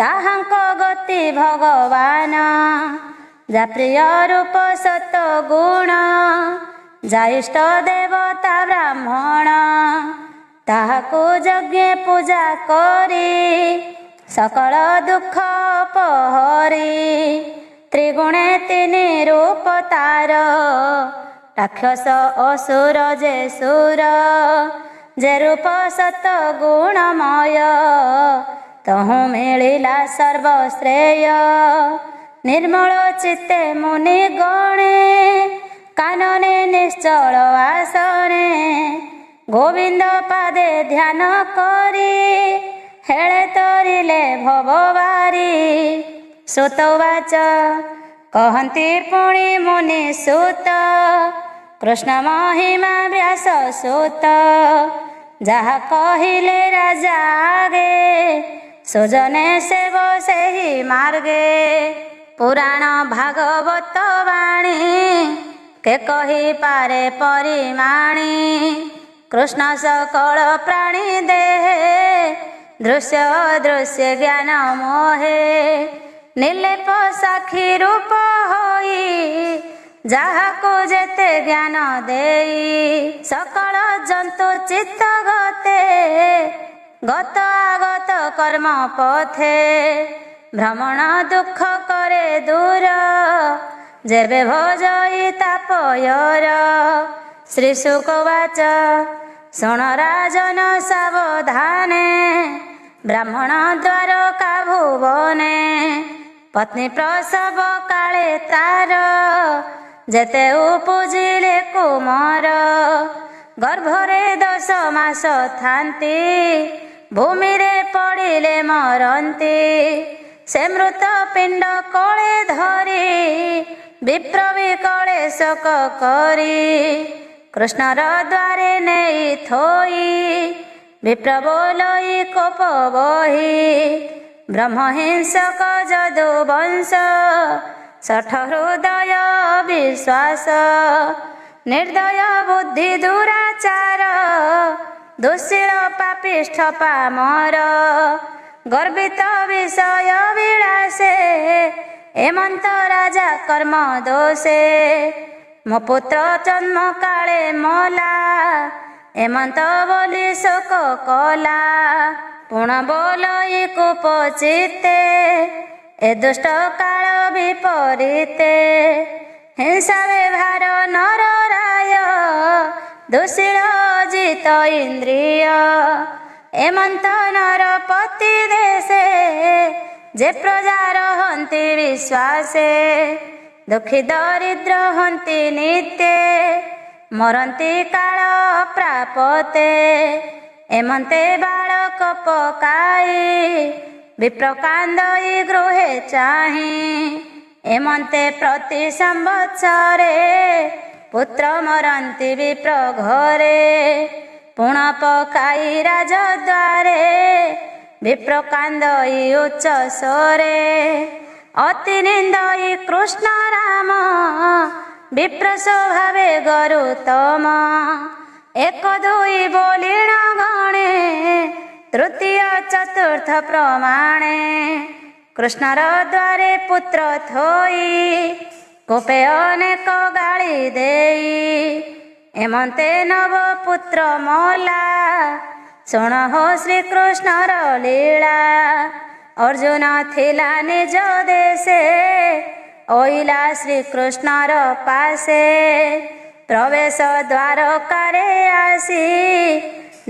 [SPEAKER 1] ତାହାଙ୍କ ଗତି ଭଗବାନ ଯା ପ୍ରିୟ ରୂପ ସତ ଗୁଣ ଯା ଇଷ୍ଟ ଦେବତା ବ୍ରାହ୍ମଣ ତାହାକୁ ଯଜ୍ଞ ପୂଜା କରି ସକଳ ଦୁଃଖ ପହରି ତ୍ରିଗୁଣେ ତିନି ରୂପ ତାର ରାକ୍ଷସ ଅସୁର ଯେ ସୁର ଯେ ରୂପ ସତ ଗୁଣମୟ ତହୁଁ ମିଳିଲା ସର୍ବଶ୍ରେୟ ନିର୍ମଳ ଚିତ୍ତେ ମୁନି ଗଣେ କାନନେ ନିଶ୍ଚଳ ଆସନେ ଗୋବିନ୍ଦ ପାଦେ ଧ୍ୟାନ କରି ହେଳେ ତରିଲେ ଭବବାରୀ ସୁତବାଚ କହନ୍ତି ପୁଣି ମୁନି ସୁତ କୃଷ୍ଣ ମହିମା ବ୍ୟାସ ସୁତ ଯାହା କହିଲେ ରାଜା ଆଗେ ସୁଜନେ ସେବ ସେହି ମାର୍ଗେ ପୁରାଣ ଭାଗବତ ବାଣୀ କେ କହିପାରେ ପରିମାଣୀ କୃଷ୍ଣ ସକଳ ପ୍ରାଣୀ ଦେହେ ଦୃଶ୍ୟ ଅଦୃଶ୍ୟ ଜ୍ଞାନ ମୋହେ ନିର୍ଲେପ ସାକ୍ଷୀ ରୂପ ହୋଇ ଯାହାକୁ ଯେତେ ଜ୍ଞାନ ଦେଇ ସକଳ ଜନ୍ତୁ ଚିତ୍ତ ଗତେ ଗତ ଆଗତ କର୍ମ ପଥେ ଭ୍ରମଣ ଦୁଃଖ କରେ ଦୂର ଯେବେ ଭଜଇ ତାପୟର ଶ୍ରୀ ଶୁକବାଚ ଶୁଣ ରାଜନ ସାବଧାନେ ବ୍ରାହ୍ମଣ ଦ୍ୱାରକା ଭୁବନେ ପତ୍ନୀ ପ୍ରସବ କାଳେ ତାର ଯେତେ ଉପୁଜିଲେ କୁମର ଗର୍ଭରେ 10 ମାସ ଥାନ୍ତି ଭୂମିରେ ପଡ଼ିଲେ ମରନ୍ତି ସେ ମୃତ ପିଣ୍ଡ କଳେ ଧରି ବିପ୍ର ବିକଳେ ଶୋକ କରି କୃଷ୍ଣର ଦ୍ୱାରେ ନେଇ ଥୋଇ ବିପ୍ର ବୋଲଇ କୋପ ବହି ବ୍ରହ୍ମହିଂସକ ଯଦୁ ବଂଶ ଶଠ ହୃଦୟ ବିଶ୍ୱାସ ନିର୍ଦୟ ବୁଦ୍ଧି ଦୁରାଚାର ଦୁଃଶୀଳ ପାପିଷ୍ଠ ପାମର ଗର୍ବିତ ବିଷୟ ବିଳାସେ ଏମନ୍ତ ରାଜା କର୍ମ ଦୋଷେ ମୋ ପୁତ୍ର ଜନ୍ମ କାଳେ ମଲା ଏମନ୍ତ ବୋଲି ଶୋକ କଲା ପୁଣ ବୋଲଇ କୂପ ଚିତ୍ତେ ଏ ଦୁଷ୍ଟ କାଳ ବିପରୀତେ ହିଂସା ବ୍ୟବହାର ନର ରାୟ ଦୁଃଶୀଳ ଜିତ ଇନ୍ଦ୍ରିୟ ଏମନ୍ତ ନରପତି ଦେଶେ ଯେ ପ୍ରଜା ରହନ୍ତି ବିଶ୍ୱାସେ ଦୁଃଖୀ ଦରିଦ୍ର ହନ୍ତି ନିତ୍ୟେ ମରନ୍ତି କାଳ ପ୍ରାପତେ ଏମନ୍ତେ ବାଳକ ପକାଇ विप्र कांदई गृहे चाहि एमंते प्रति संवत्सरे पुत्र मरंती विप्र घरे पुण पकाई राजद्वारे विप्र कांदई उच्च स्वरे अति निंदई कृष्ण राम विप्र स्वभावे गरुतम एक दुई बोलिण गणे तृतीय चतुर्थ प्रमाणे कृष्णर द्वारे पुत्र थोई कोपे अनेक गाली देई एमंते नव पुत्र मला शुण हो श्रीकृष्णर लीला अर्जुन थिला निज देशे ओइला श्रीकृष्णर पासे प्रवेश द्वारकारे आसी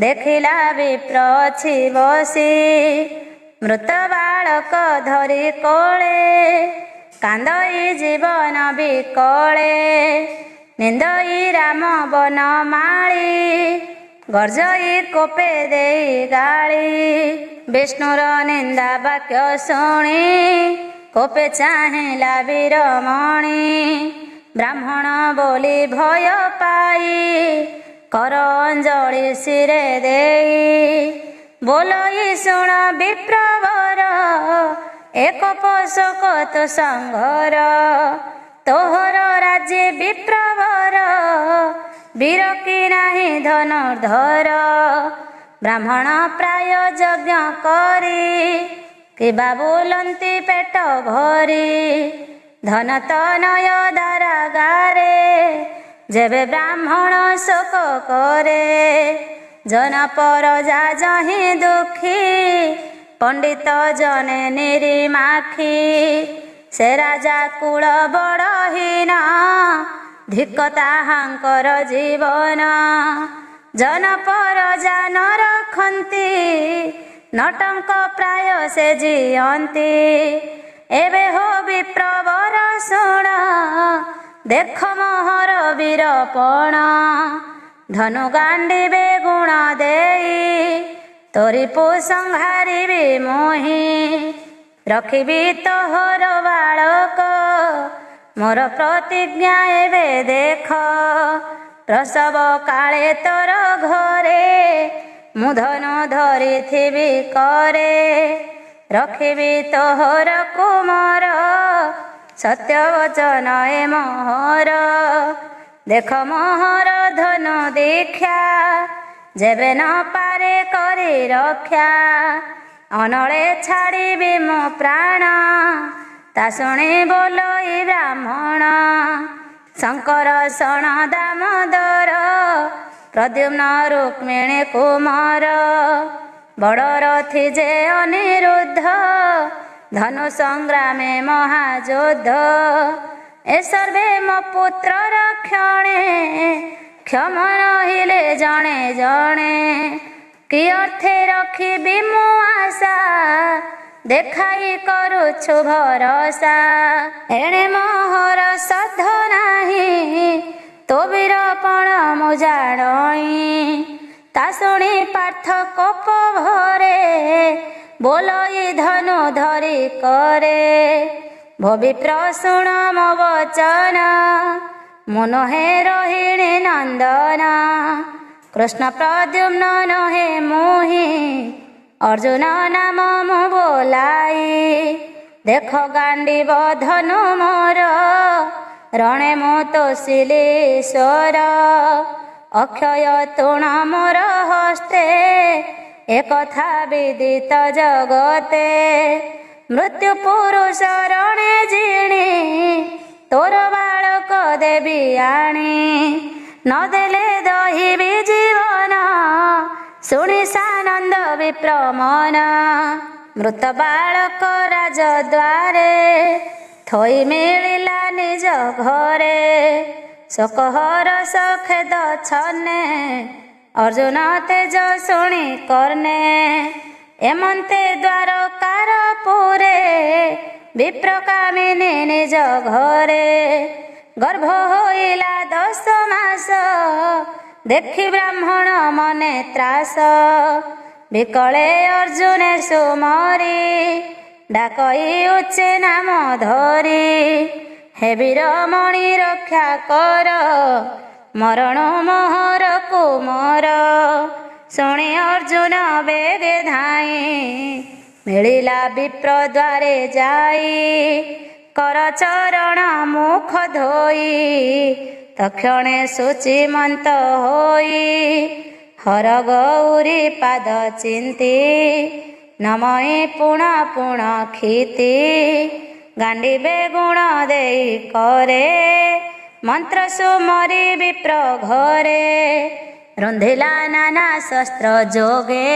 [SPEAKER 1] देखिला विप्र अछि बसी मृत बालक धरी कोले कांदई जीवन विकले निंदई राम वन माली गर्जई कोपे देई गाली विष्णुर निंदा वाक्य शुणी कोपे चाहिला वीरमणि ब्राह्मण बोली भय पाई कर अंजलि सिरे देई बोलई शुण विप्रवर एक पोषक तो संघर तोहर राज्य विप्रवर वीर की नाही धनुर्धर ब्राह्मण प्राय यज्ञ करी कि बाबुलंती पेट भरी धन तनय दारागारे जेबे ब्राह्मण शोक करे जन पर जा जही दुखी पंडित जने निरीमाखी से राजा कुल बड़हीन धिक ताहांकर जीवन जन पर जा न रखंती नटंक प्राय से जियंती एबे हो विप्रवर शुण देख मोहर वीरपण धनु गांडीबे गुण देई तोरी संहारिबी मोहि रखिबी तोहर बालक मोर प्रतिज्ञा एबे देख प्रसव काले तोर घरे मु धनु धरिथिबी करे रखिबी तोहर कुमार सत्य वचन ए मोहर देख मोहर धनु दीक्षा जेबे न पारे करी रक्षा अनले छाड़िबी मो प्राण ता शुणी बोलई ब्राह्मण शंकर शरण दामोदर प्रद्युम्न रुक्मिणी कुमार बड़ रथी जे अनिरुद्ध धनु संग्रामे महायोद्ध ए सर्वे मो पुत्र रक्षणे क्षम रहिले जणे जणे कि अर्थे रखिबी मु आशा देखाई करुछु भरसा एणे मोहर सध नाही तो वीरपण मु जाणई ता शुणी पार्थ कोप भरे बोलई धनु धरी करे भविप्र शुण मो वचन मु नहे रोहिणी नंदन कृष्ण प्रद्युम्न नहे मोहि अर्जुन नाम मु बोलाई देख गांडीव धनु मोर रणे मु तोषिलीश्वर अक्षय तृण मोर हस्ते एकथा विदित जगते मृत्यु पुरुष रणे जिणी तोर बालक देवी आणी न देले दहिबी जीवन शुणी सानंद विप्रमन मृत बालक राजद्वारे थई मिलिला निज घरे शोकहर सखेद छने अर्जुन तेज शुणी कर्णे एमंते द्वारकार पुरे विप्रकामिनी निज घरे गर्भ होइला 10 मास देखि ब्राह्मण मने त्रास ବିକଳେ ଅର୍ଜୁନେ ସୁମରି ଡାକଇ ଉଚ୍ଚେ ନାମ ଧରି ହେ ବୀରମଣି ରକ୍ଷା କର ମରଣ ମୋହର କୁମର। ଶୁଣି ଅର୍ଜୁନ ବେଗେ ଧାଇଁ ମିଳିଲା ବିପ୍ର ଦ୍ୱାରେ ଯାଇ କର ଚରଣ ମୁଖ ଧୋଇ ତକ୍ଷଣେ ଶୁଚିମନ୍ତ ହୋଇ ହର ଗୌରୀ ପାଦ ଚିନ୍ତି ନମଇ ପୁଣ ପୁଣ କ୍ଷିତି ଗାଣ୍ଡିବେ ଗୁଣ ଦେଇ କରେ ମନ୍ତ୍ର ସୁମରି ବିପ୍ର ଘରେ। ରୁନ୍ଧିଲା ନାନା ଶସ୍ତ୍ର ଯୋଗେ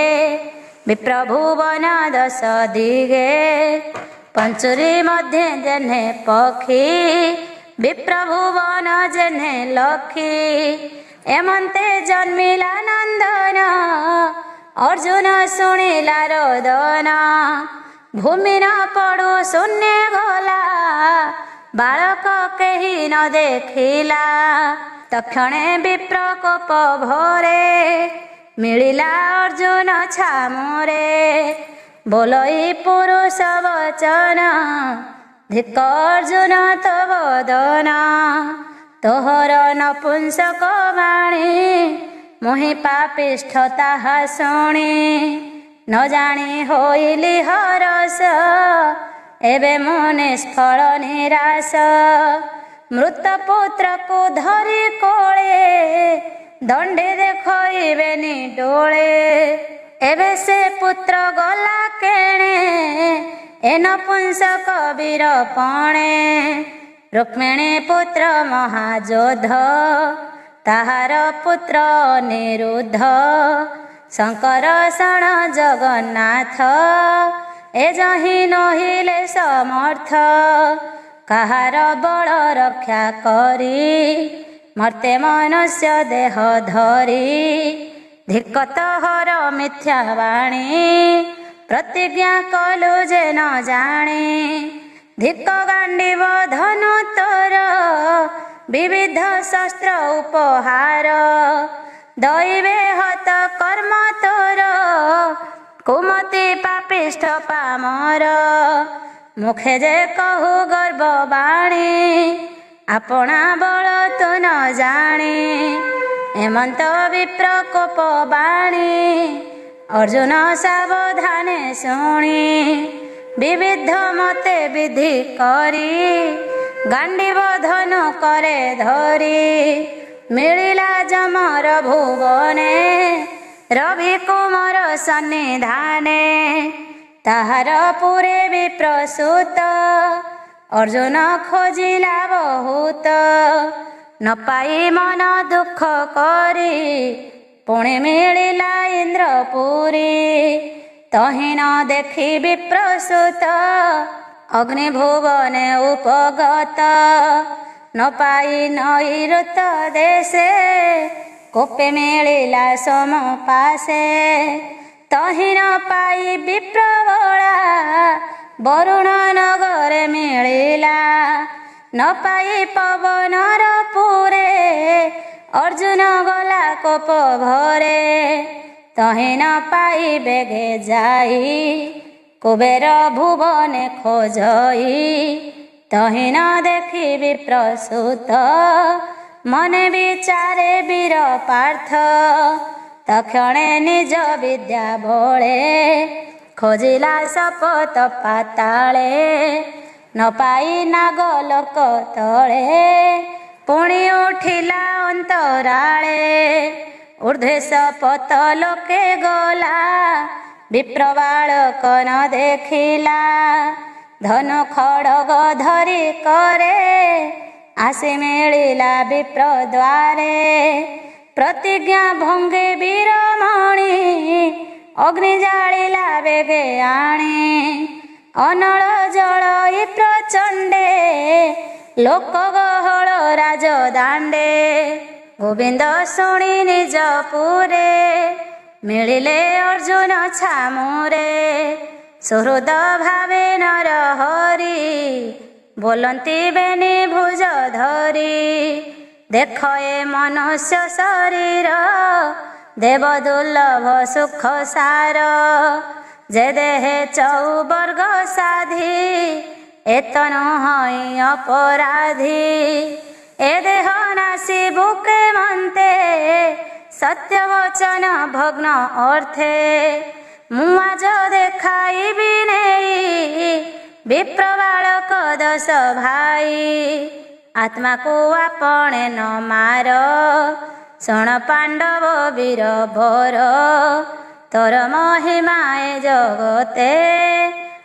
[SPEAKER 1] ବିପ୍ର ଭୁବନ ଦଶ ଦିଗେ ପଞ୍ଚୁରୀ ମଧ୍ୟେ ଯେହ୍ନେ ପକ୍ଷୀ ବିପ୍ର ଭୁବନ ଯେହ୍ନେ ଲକ୍ଷୀ। ଏମନ୍ତେ ଜନ୍ମିଲା ନନ୍ଦନ ଅର୍ଜୁନ ଶୁଣିଲା ରୋଦନ ଭୂମି ନ ପଡୁ ଶୂନ୍ୟ ଗଲା ବାଳକ କେହି ନ ଦେଖିଲା। ତକ୍ଷଣେ ବିପ୍ର କୋପ ଭରେ ମିଳିଲା ଅର୍ଜୁନ ଛାମୁରେ ବୋଲଇ ପୁରୁଷ ବଚନ ଧିକ ଅର୍ଜୁନ ତୋ ବଦନ। ତୋହର ନପୁଂସକ ବାଣୀ ମୁହିଁ ପାପିଷ୍ଠ ତାହା ଶୁଣି ନ ଜାଣି ହୋଇଲି ହରସ ଏବେ ମୁଁ ନିଷ୍ଫଳ ନିରାଶ। ମୃତ ପୁତ୍ରକୁ ଧରି କୋଳେ ଦଣ୍ଡେ ଦେଖଇବେନି ଡୋଳେ ଏବେ ସେ ପୁତ୍ର ଗଲା କେଣେ ଏ ନପୁଂସକ ବୀର ପଣେ। ରୁକ୍ମିଣୀ ପୁତ୍ର ମହାଯୋଧ ତାହାର ପୁତ୍ର ଅନିରୁଦ୍ଧ ଶଙ୍କର ଶଣ ଜଗନ୍ନାଥ ଏ ଯହିଁ ନହିଲେ ସମର୍ଥ। କାହାର ବଳ ରକ୍ଷା କରି ମର୍ତ୍ତେ ମନୁଷ୍ୟ ଦେହ ଧରି ଧିକ ତୋହର ମିଥ୍ୟା ବାଣୀ ପ୍ରତିଜ୍ଞା କଲୁ ଯେ ନ ଜାଣି। ଧିକ ଗାଣ୍ଡିବ ଧନୁ ତୋର ବିବିଧ ଶସ୍ତ୍ର ଉପହାର ଦଇବେ ହତ କର୍ମ ତୋର କୁମତି ପାପିଷ୍ଠ ପାମର। ମୁଖେ ଯେ କହୁ ଗର୍ବ ବାଣୀ ଆପଣା ବଳ ତୁ ନ ଜାଣି। ଏମନ୍ତ ବିପ୍ର କୋପ ବାଣୀ ଅର୍ଜୁନ ସାବଧାନେ ଶୁଣି ବିବିଧ ମତେ ବିଧି କରି ଗାଣ୍ଡିବ ଧନୁ କରେ ଧରି ମିଳିଲା ଯମର ଭୁବନେ ରବି କୁମର ସନ୍ନିଧାନେ। ତାହାର ପୁରେ ବିପ୍ରସୂତ ଅର୍ଜୁନ ଖୋଜିଲା ବହୁତ ନ ପାଇ ମନ ଦୁଃଖ କରି ପୁଣି ମିଳିଲା ଇନ୍ଦ୍ରପୁରୀ। ତହିଁ ନ ଦେଖି ବିପ୍ରସୂତ ଅଗ୍ନି ଭୁବନେ ଉପଗତ ନ ପାଇ ନୈଋତ ଦେଶେ କୋପେ ମିଳିଲା ସୋମ ପାଶେ। ତହିଁ ନ ପାଇ ବିପ୍ରବଳା ବରୁଣ ନଗରେ ମିଳିଲା ନ ପାଇ ପବନର ପୁରେ ଅର୍ଜୁନ ଗଲା କୋପ ଭରେ। ତହିଁ ନ ପାଇ ବେଗେ ଯାଇ କୁବେର ଭୁବନେ ଖୋଜଇ ତହିଁ ନ ଦେଖି ବିପ୍ରସୂତ ମନେ ବିଚାରେ ବୀର ପାର୍ଥ। ତକ୍ଷଣେ ନିଜ ବିଦ୍ୟା ବଳେ ଖୋଜିଲା ସପତ ପାତାଳେ ନ ପାଇ ନାଗଲୋକ ତଳେ ପୁଣି ଉଠିଲା ଅନ୍ତରାଳେ। ଊର୍ଦ୍ଧ୍ୱେ ସପତ ଲୋକେ ଗଲା ବିପ୍ର ବାଳକ ନ ଦେଖିଲା ଧନୁ ଖଡ଼ଗ ଧରି କରେ ଆସି ମିଳିଲା ବିପ୍ର ଦ୍ୱାରେ। ପ୍ରତିଜ୍ଞା ଭଙ୍ଗେ ବୀରମଣି ଅଗ୍ନି ଜାଳିଲା ବେଗେ ଆଣି ଅନଳ ଜଳଇ ପ୍ରଚଣ୍ଡେ ଲୋକ ଗହଳ ରାଜଦାଣ୍ଡେ। ଗୋବିନ୍ଦ ଶୁଣି ନିଜ ପୁରେ ମିଳିଲେ ଅର୍ଜୁନ ଛାମୁରେ ସୁହୃଦ ଭାବେ ନର ହରି ବୋଲନ୍ତି ବେନି ଭୁଜ ଧରି। ଦେଖ ଏ ମନୁଷ୍ୟ ଶରୀର ଦେବ ଦୁର୍ଲଭ ସୁଖ ସାର, ଯେ ଦେହେ ଚଉବର୍ଗ ସାଧି, ଏତ ନୁହଁ ଅପରାଧୀ। ଏ ଦେହ ନାସି ବୁକେ ମନ୍ତେ, ସତ୍ୟ ବଚନ ଭଗ୍ନ ଅର୍ଥେ। ମୁଁ ଆଜ ଦେଖାଇବି ନେଇ, ବିପ୍ର ବାଳକ ଦଶ ଭାଇ। ଆତ୍ମାକୁ ଆପଣେ ନ ମାର, ଶୁଣ ପାଣ୍ଡବ ବୀର ବର। ତୋର ମହିମା ଏ ଜଗତେ,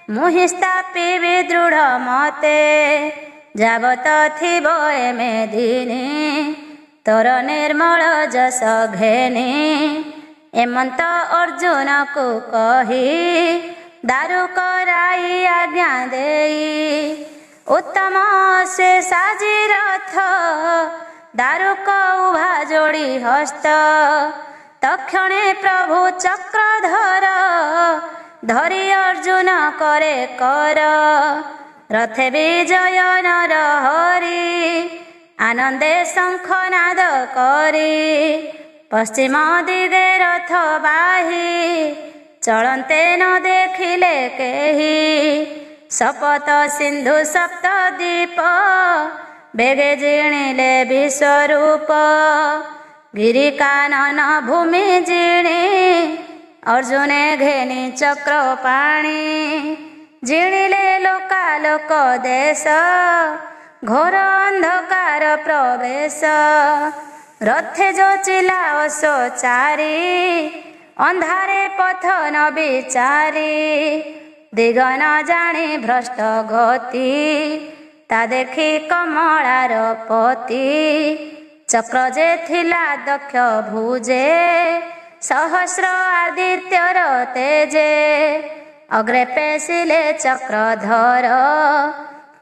[SPEAKER 1] ମୁହିଁ ସ୍ଥାପିବି ଦୃଢ଼ ମତେ। ଯାବତ ଥିବ ଏ ମେଦିନୀ, ତୋର ନିର୍ମଳ ଯଶ ଘେନି। ଏମନ୍ତ ଅର୍ଜୁନକୁ କହି, ଦାରୁ କରାଇ ଆଜ୍ଞା ଦେଇ। ଉତ୍ତମ ସେ ସାଜି ରଥ, ଦାରୁକ ଉଭା ଯୋଡ଼ି ହସ୍ତ। ତକ୍ଷଣେ ପ୍ରଭୁ ଚକ୍ରଧର, ଧରି ଅର୍ଜୁନ କରେ କର। ରଥେ ବିଜୟ ନର ହରି, ଆନନ୍ଦେ ଶଙ୍ଖନାଦ କରି। ପଶ୍ଚିମ ଦିଗେ ରଥ ବାହି, ଚଳନ୍ତେ ନ ଦେଖିଲେ କେହି। ଶପଥ ସିନ୍ଧୁ ସପ୍ତ ଦ୍ୱୀପ, ବେଗେ ଜିଣିଲେ ବିଶ୍ୱରୂପ। ଗିରି କାନନ ଭୂମି ଜିଣି, ଅର୍ଜୁନେ ଘେନି ଚକ୍ର ପାଣି। ଜିଣିଲେ ଲୋକାଲୋକ ଦେଶ, ଘୋର ଅନ୍ଧକାର ପ୍ରବେଶ। ରଥେ ଯୋଚିଲା ଅସୋଚାରି, ଅନ୍ଧାରେ ପଥ ନ ବିଚାରି। ଦିଗ ନ ଜାଣି ଭ୍ରଷ୍ଟ ଗତି, ତା ଦେଖି କମଳାର ପତି। ଚକ୍ର ଯେ ଥିଲା ଦକ୍ଷ ଭୁଜେ, ସହସ୍ର ଆଦିତ୍ୟର ତେଜେ। ଅଗ୍ରେ ପେଶିଲେ ଚକ୍ରଧର,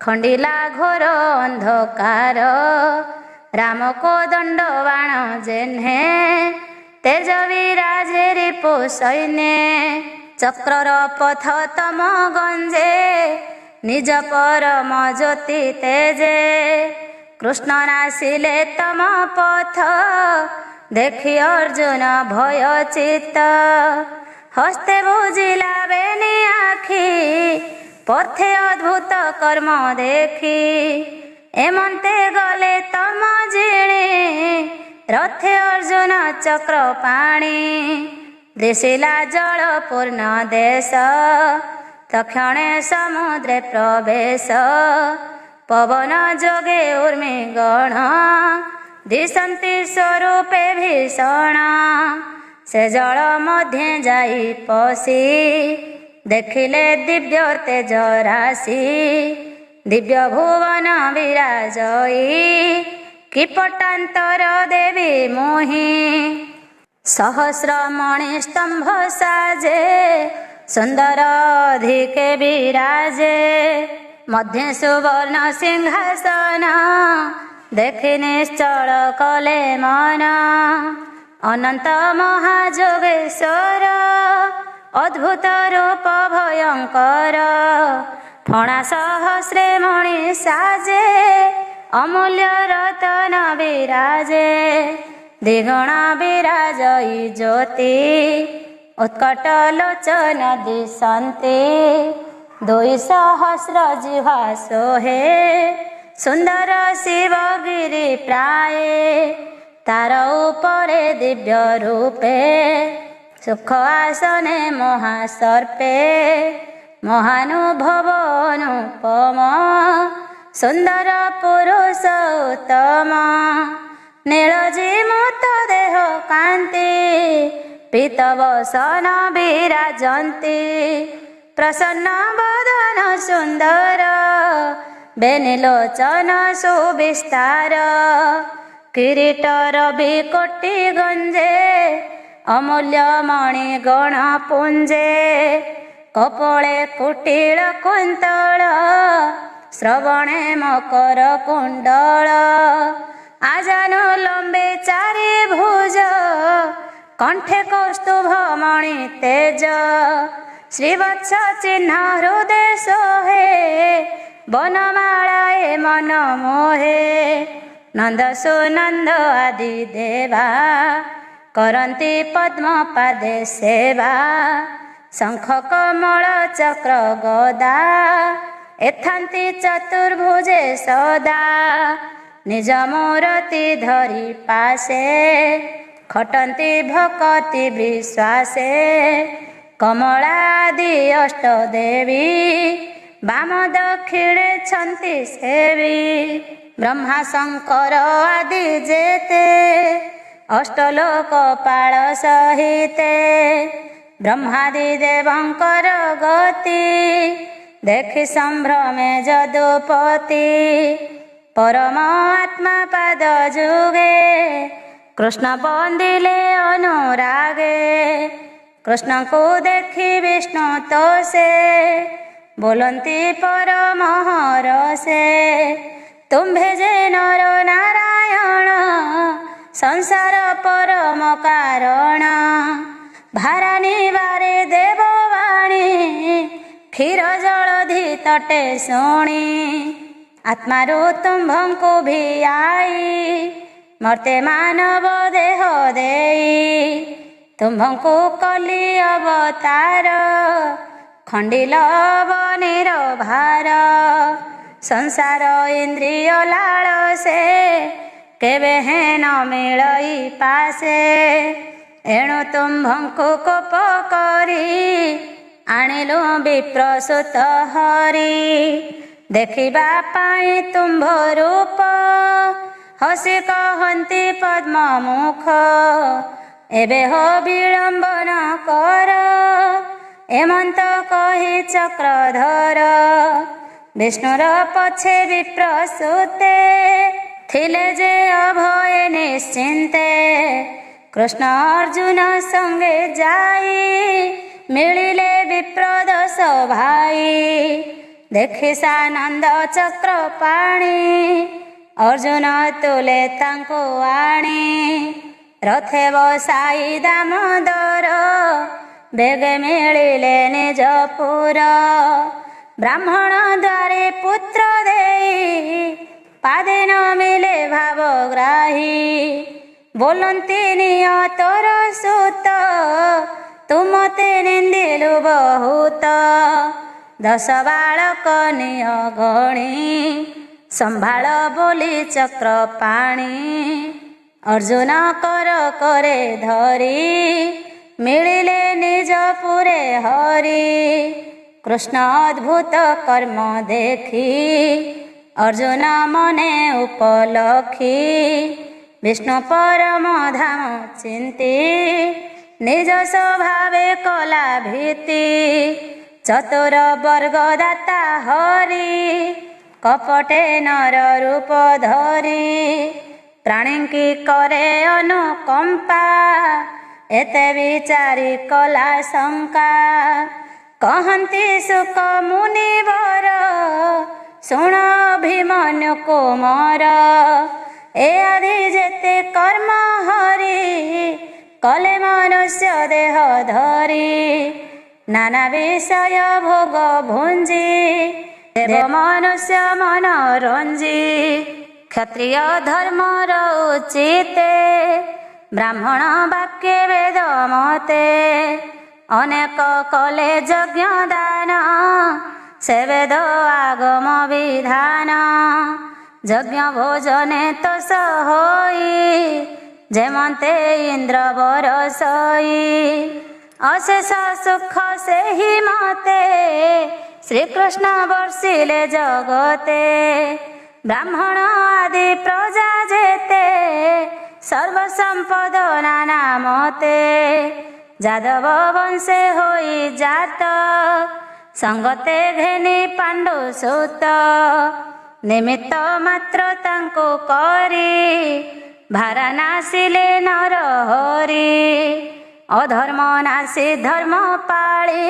[SPEAKER 1] ଖଣ୍ଡିଲା ଘୋର ଅନ୍ଧକାର। ରାମ କୋଦଣ୍ଡ ବାଣ ଯେହ୍ନେ, ତେଜ ବିରାଜେ ରିପୁ ସୈନ୍ୟେ। ଚକ୍ରର ପଥ ତମ ଗଞ୍ଜେ, ନିଜ ପରମ ଜ୍ୟୋତି ତେଜେ। କୃଷ୍ଣ ନାସିଲେ ତମ ପଥ, ଦେଖି ଅର୍ଜୁନ ଭୟ ଚିତ୍ତ। ହସ୍ତେ ବୁଝିଲା ବେନି ଆଖି, ପଥେ ଅଦ୍ଭୁତ କର୍ମ ଦେଖି। ଏମନ୍ତେ ଗଲେ ତମ ଜିଣି, ରଥେ ଅର୍ଜୁନ ଚକ୍ର ପାଣି। ଦିଶିଲା ଜଳ ପୂର୍ଣ୍ଣ ଦେଶ, ତକ୍ଷଣେ ସମୁଦ୍ରେ ପ୍ରବେଶ। ପବନ ଯୋଗେ ଉର୍ମି ଗଣ, ଦିଶନ୍ତି ସ୍ୱରୂପେ ଭୀଷଣ। ସେ ଜଳ ମଧ୍ୟେ ଯାଇ ପଶି, ଦେଖିଲେ ଦିବ୍ୟ ତେଜ ରାଶି। ଦିବ୍ୟ ଭୁବନ ବିରାଜଇ, କିପଟାନ୍ତର ଦେବୀ ମୋହି। ସହସ୍ର ମଣି ସ୍ତମ୍ଭ ସାଜେ, ସୁନ୍ଦର ଅଧିକେ ବିରାଜେ। ମଧ୍ୟେ ସୁବର୍ଣ୍ଣ ସିଂହାସନ, ଦେଖି ନିଶ୍ଚଳ କଲେ ମନ। ଅନନ୍ତ ମହାଯୋଗେଶ୍ୱର, ଅଦ୍ଭୁତ ରୂପ ଭୟଙ୍କର। ଫଣା ସହସ୍ରେ ମଣି ସାଜେ, ଅମୂଲ୍ୟ ରତନ ବିରାଜେ। ଦ୍ୱିଗୁଣ ବିରାଜଇ ଜ୍ୟୋତି, ଉତ୍କଟ ଲୋଚନ ଦିଶନ୍ତି। 2,000 ଜିହ୍ୱା ଶୋହେ, ସୁନ୍ଦର ଶିବଗିରି ପ୍ରାୟେ। ତାର ଉପରେ ଦିବ୍ୟ ରୂପେ, ସୁଖ ଆସନେ ମହାସର୍ପେ। ମହାନୁଭବ ଅନୁପମ, ସୁନ୍ଦର ପୁରୁଷ ଉତ୍ତମ। ନୀଳଜିମୁତ ଦେହ କାନ୍ତି, ପୀତବସନ ବିରାଜନ୍ତି। ପ୍ରସନ୍ନ ବଦନ ସୁନ୍ଦର, ବେନିଲୋଚନ ସୁବିସ୍ତାର। କିରୀଟର ବିକୋଟି ଗଞ୍ଜେ, ଅମୂଲ୍ୟ ମଣି ଗଣ ପୁଞ୍ଜେ। କପୋଳେ କୁଟିଳ କୁନ୍ତଳ, ଶ୍ରବଣେ ମକର କୁଣ୍ଡଳ। ଆଜାନୁ ଲମ୍ବେ ଚାରି ଭୁଜ, କଣ୍ଠେ କୌସ୍ତୁଭ ମଣି ତେଜ। ଶ୍ରୀବତ୍ସ ଚିହ୍ନ ହୃଦେ ଶୋହେ, ବନମାଳାଏ ମନ ମୋହେ। ନନ୍ଦ ସୁନନ୍ଦ ଆଦି ଦେବା, କରନ୍ତି ପଦ୍ମ ପାଦେ ସେବା, ଶଙ୍ଖ କମଳ ଚକ୍ର ଗଦା, ଏଥାନ୍ତି ଚତୁର୍ଭୁଜେ ସଦା। ନିଜ ମୂରତି ଧରି ପାଶେ, ଖଟନ୍ତି ଭକତି ବିଶ୍ୱାସେ। କମଳାଦି ଅଷ୍ଟ ଦେବୀ, ବାମ ଦକ୍ଷିଣେ ଛନ୍ତି ସେବି। ବ୍ରହ୍ମା ଶଙ୍କର ଆଦି ଯେତେ, ଅଷ୍ଟଲୋକପାଳ ସହିତେ। ବ୍ରହ୍ମାଦି ଦେବଙ୍କର ଗତି, ଦେଖି ସମ୍ଭ୍ରମେ ଯଦୁପତି। ପରମ ଆତ୍ମା ପାଦ ଯୁଗେ, କୃଷ୍ଣ ବନ୍ଦିଲେ ଅନୁରାଗେ। କୃଷ୍ଣଙ୍କୁ ଦେଖି ବିଷ୍ଣୁ ତୋଷେ, ବୋଲନ୍ତି ପରମ ରସେ। ତୁମ୍ଭେ ଯେ ନର ନାରାୟଣ, ସଂସାର ପରମ କାରଣ। ଭାରାନି ବାରେ ଦେବବାଣୀ, କ୍ଷୀର ଜଳଧି ତଟେ ଶୁଣି। ଆତ୍ମାରୁ ତୁମ୍ଭଙ୍କୁ ଭିଆଇ, ମର୍ତ୍ତେ ମାନବ ଦେହ ଦେଇ। ତୁମ୍ଭଙ୍କୁ କଲି ଅବତାର, ଖଣ୍ଡିଲ ବନିର ଭାର। ସଂସାର ଇନ୍ଦ୍ରିୟ ଲାଳସେ, କେବେ ହେନ ମିଳଇ ପାଶେ। ଏଣୁ ତୁମ୍ଭଙ୍କୁ କୋପ କରି, ଆଣିଲୁ ବିପ୍ରସୂତ ହରି। ଦେଖିବା ପାଇଁ ତୁମ୍ଭ ରୂପ, ହସି କହନ୍ତି ପଦ୍ମ ମୁଖ। ଏବେ ହୋ ବିଳମ୍ବନ କର, ଏମନ୍ତ କହି ଚକ୍ରଧର। ବିଷ୍ଣୁର ପଛେ ବିପ୍ରସୂତେ, ଥିଲେ ଯେ ଅଭୟ ନିଶ୍ଚିନ୍ତେ। କୃଷ୍ଣ ଅର୍ଜୁନ ସଙ୍ଗେ ଯାଇ, ମିଳିଲେ ବିପ୍ରଦଶ ଭାଇ। ଦେଖି ସାନନ୍ଦ ଚକ୍ର ପାଣି, ଅର୍ଜୁନ ତୁଲେ ତାଙ୍କୁ ଆଣି। ରଥେ ବସାଇ ଦାମୋଦର, ବେଗେ ମିଳିଲେ ନିଜ ପୁର। ବ୍ରାହ୍ମଣ ଦ୍ୱାରେ ପୁତ୍ର ଦେଇ, ପାଦେ ନ ମିଳେ ଭାବଗ୍ରାହୀ। ବୋଲନ୍ତି ନିଅ ତୋର ସୁତ, ତୁ ମତେ ନିନ୍ଦିଲୁ ବହୁତ। ଦଶ ବାଳକ ନିଅ ଗଣି, ସମ୍ଭାଳ ବୋଲି ଚକ୍ର ପାଣି। ଅର୍ଜୁନ କର କରେ ଧରି, ମିଳିଲେ ନିଜ ପୁରେ ହରି। କୃଷ୍ଣ ଅଦ୍ଭୁତ କର୍ମ ଦେଖି, ଅର୍ଜୁନ ମନେ ଉପଲକ୍ଷୀ। ବିଷ୍ଣୁ ପରମ ଧାମ ଚିନ୍ତି, ନିଜ ସ୍ୱଭାବେ କଲା ଭୀତି। ଚତୁର ବର୍ଗ ଦାତା ହରି, କପଟେ ନର ରୂପ ଧରି। ପ୍ରାଣୀଙ୍କି କରେ ଅନୁକମ୍ପା, ଏତେ ବିଚାରି କଲା ଶଙ୍କା। କହନ୍ତି ସୁକ ମୁନିବର, ଶୁଣ ଅଭିମନ୍ୟୁ କୁମର। ଏ ଆଦି ଯେତେ କର୍ମ ହରି, କଲେ ମନୁଷ୍ୟ ଦେହ ଧରି। ନାନା ବିଷୟ ଭୋଗ ଭୁଞ୍ଜି, ଦେବ ମନୁଷ୍ୟ ମନ ରଞ୍ଜି। କ୍ଷତ୍ରିୟ ଧର୍ମର ଉଚିତେ, ବ୍ରାହ୍ମଣ ବାକ୍ୟ ବେଦ ମତେ। ଅନେକ କଲେ ଯଜ୍ଞ ଦାନ, ସେ ବେଦ ଆଗମ ବିଧାନ। ଯଜ୍ଞ ଭୋଜନେ ତୋଷ ହୋଇ, ଯେମନ୍ତେ ଇନ୍ଦ୍ର ବରସଇ। ଅଶେଷ ସୁଖ ସେହି ମତେ, ଶ୍ରୀକୃଷ୍ଣ ବର୍ଷିଲେ ଜଗତେ। ବ୍ରାହ୍ମଣ ଆଦି ପ୍ରଜା ଯେତେ, ସର୍ବ ସମ୍ପଦ ନାନା ମତେ। ଯାଦବ ବଂଶେ ହୋଇ ଜାତ, ସଙ୍ଗତେ ଘେନି ପାଣ୍ଡୁ ସୁତ। ନିମିତ୍ତ ମାତ୍ର ତାଙ୍କୁ କରି, ଭାରା ନାସିଲେ ନର ହରି। ଅଧର୍ମ ନାସି ଧର୍ମ ପାଳି,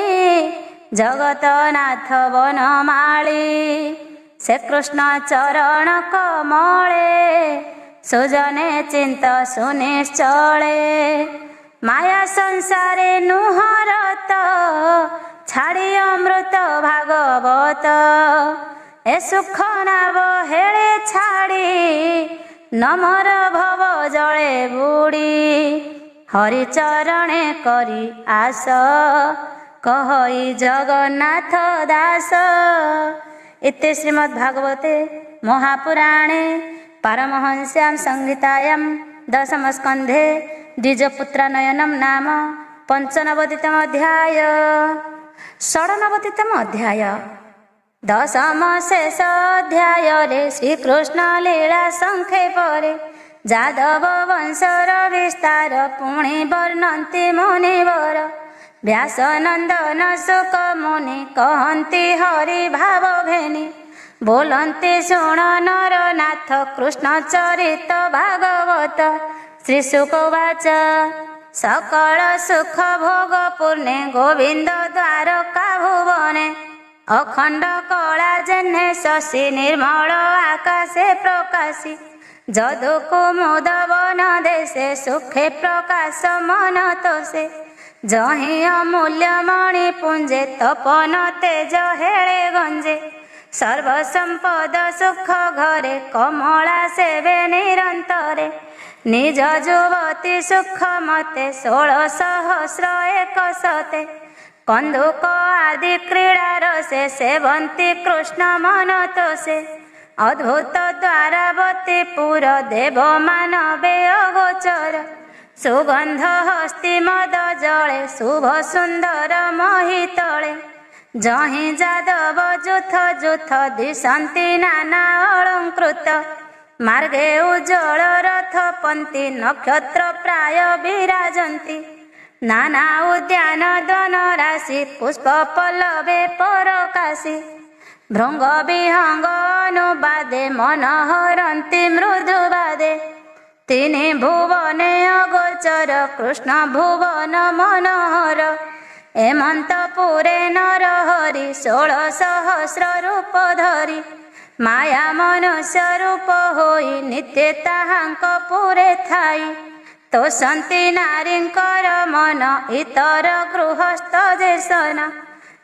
[SPEAKER 1] ଜଗତ ନାଥ ବନମାଳି। ସେ କୃଷ୍ଣ ଚରଣ କମଳେ, ସୁଜନେ ଚିନ୍ତ ସୁନିଶ୍ଚଳେ। ମାୟା ସଂସାରେ ନୁହରତ, ଛାଡ଼ି ଅମୃତ ଭାଗବତ। ଏ ସୁଖ ନାବ ହେଳେ ଛାଡ଼ି, ନମର ଭବ ଜଳେ ବୁଡ଼ି। हरिचरणे करी आस कहई जगन्नाथ दास। इति श्रीमद्भागवते महापुराणे पारमहंस्यां संहितायां दशमस्कन्धे द्विजपुत्रनयनं नाम पंचनवतितम अध्याय। षड्नवतितम अध्याय। दशम शेष अध्याय रे श्रीकृष्ण लीला संक्षेपरे जादव वंशर विस्तार पुणे वर्णन्ति मुनिवर। व्यासनंदन सुक मुनि कहन्ति हरि भाव भेनि बोलन्ति शुण नरनाथ कृष्ण चरित भागवत। श्रीशुकवाच सकल सुख भोग पूर्णे गोविंद द्वारका भुवने अखंड कला जह्ने शशि निर्मल आकाशे प्रकाशी जदु कुमुद वन देशे सुखे प्रकाश मन तोषे जहि अमूल्य मणि पुंजे तपन तेज हेळे गंजे सर्वसंपद सुख घरे कमला सेवे निरंतरे निज जुवती सुख मते 16 सहस्र 100 कंदुक आदि क्रीड़ा रसे सेवंती कृष्ण मन तोषे अद्भुत द्वारावती पुर देव मानवे अगोचर सुगंध हस्ति मद जले शुभ सुंदर महितले जहि जादव जुथ जुथ दिशन्ति नाना अलंकृत मार्गे उज्जवल रथ पंक्ति नक्षत्र प्राय विराजन्ति नाना उद्यान द्वन राशि पुष्प पल्लवे परकाशी भृंग विहंग अनुवादे मनोहरन्ति मृदुवादे तीनि भुवने अगोचर कृष्ण भुवन मनोहर हेमंतपुरे नरहरि 16 सहस्र रूप धरि माया मनुष्य रूप होई नित्य ताहांक पुरे थाई तोषन्ति नारींकर मन इतर गृहस्थ जेसन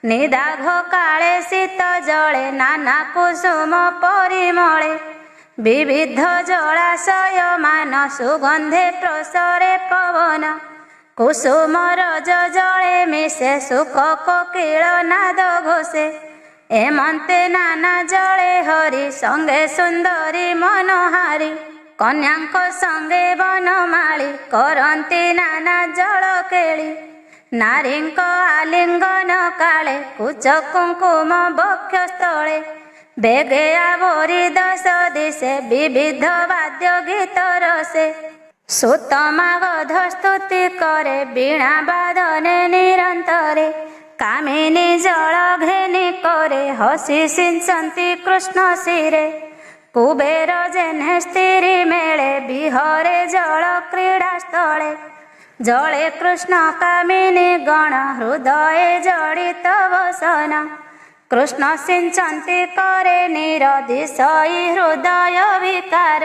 [SPEAKER 1] निदाघ काले शीत जले नाना कुसुम परिमळे विविध जलाशय मान सुगंधे प्रसरे पवन कुसुम रज जले मिशे सुख कोकिल नाद घोषे हेमंते नाना जले हरि संगे सुंदरी मनोहारी कन्यांक संगे वनमाली करन्ति नाना जल केली नारींक आलिंगन काले कुच कुंकुम बक्षस्थले बेगे आवरी 10 दिशे विविध वाद्य गीत रसे सुतमागध स्तुति करे वीणा बादने निरंतरे कामिनी जल घेनि करे हसी सिंचन्ति कृष्ण शिरे कुबेर जेने स्थिरी मेले विहरे जल क्रीड़ा स्थले जले कृष्ण कामिनी गण हृदय जड़ित वसन कृष्ण सिंचन्ति करे निरदिशई हृदय विकार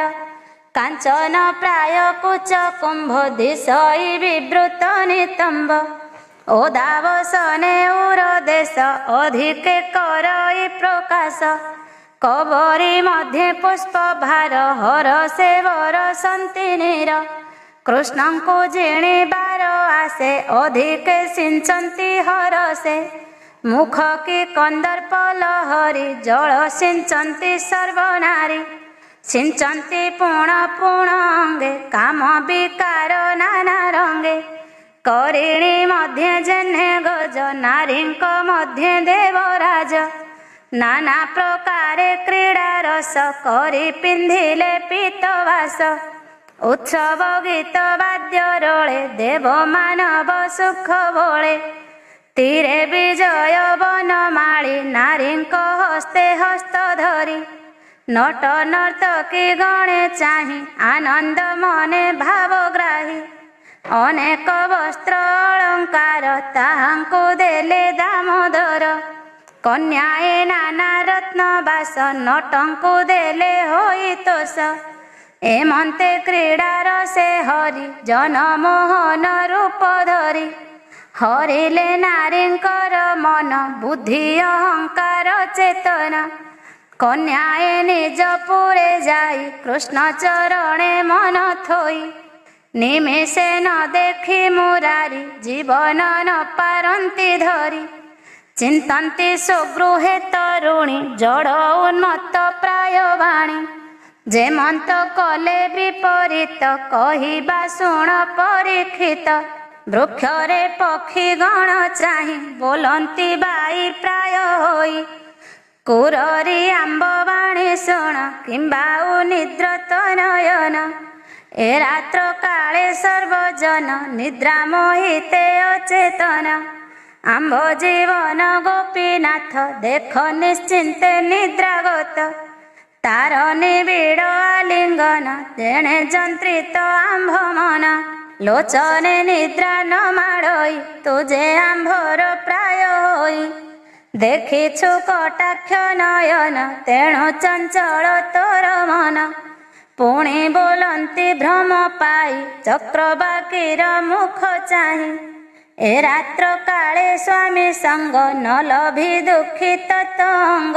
[SPEAKER 1] कांचन प्राय कुच कुंभ दिशई विवृत नितंब ओदावसने उरदेश अधिके करई प्रकाश कबरी मध्ये पुष्प भार हर सेवर संतिनीर कृष्ण को जिणी बार आसे अधिके सिंचन्ति हरसे मुख की कंदर्प लहरी जल सिंचन्ति सर्वनारी सिंचन्ति पुण पुण अंगे काम विकार नाना रंगे करिणी मध्ये जह्ने गज नारींक मध्ये देवराज नाना प्रकारे क्रीड़ा रस करी पिंधिले पीतवास उत्सव गीत वाद्य रोले देव मानव सुख बोले तीरे विजय वनमाली नारींक हस्ते हस्त धरी नट नर्तकी गणे चाहि आनंद मने भावग्राही अनेक वस्त्र अलंकार ताहांकु देले दामोदर कन्याए नाना रत्न बास नटंकु देले होई तोष हेमंते क्रीड़ा रसे हरि जनमोहन रूप धरी हरिले नारींकर मन बुद्धि अहंकार चेतना कन्याए निज पुरे जाई कृष्ण चरणे मन थोई निमेषे न देखि मुरारी जीवन न पारन्ति धरी चिंतन्ति स्वगृहे तरुणी जड़ उन्मत्त प्राय वाणी जेमंत कले विपरीत कहिबा शुण परीक्षित वृक्षरे पक्षी गण चाहि बोलन्ति बाई प्राय होई कुररी आंब बाणी शुण किंबा निद्रत नयन ए रात्र काले सर्वजन निद्रा मोहिते अचेतन आंब जीवन गोपीनाथ देख निश्चिंते निद्रागत तार निबिड़ आलिंगन तेणे जंत्रित आंभ मन लोचने निद्रा न माड़ई तुझे आंभर प्राय होई देखिछु कटाक्ष नयन तेणु चंचल तोर मन पुणी बोलन्ति भ्रम पाई चक्रबाकीर मुख चाहि ए रात्र काले स्वामी संग न लभि दुखित तंग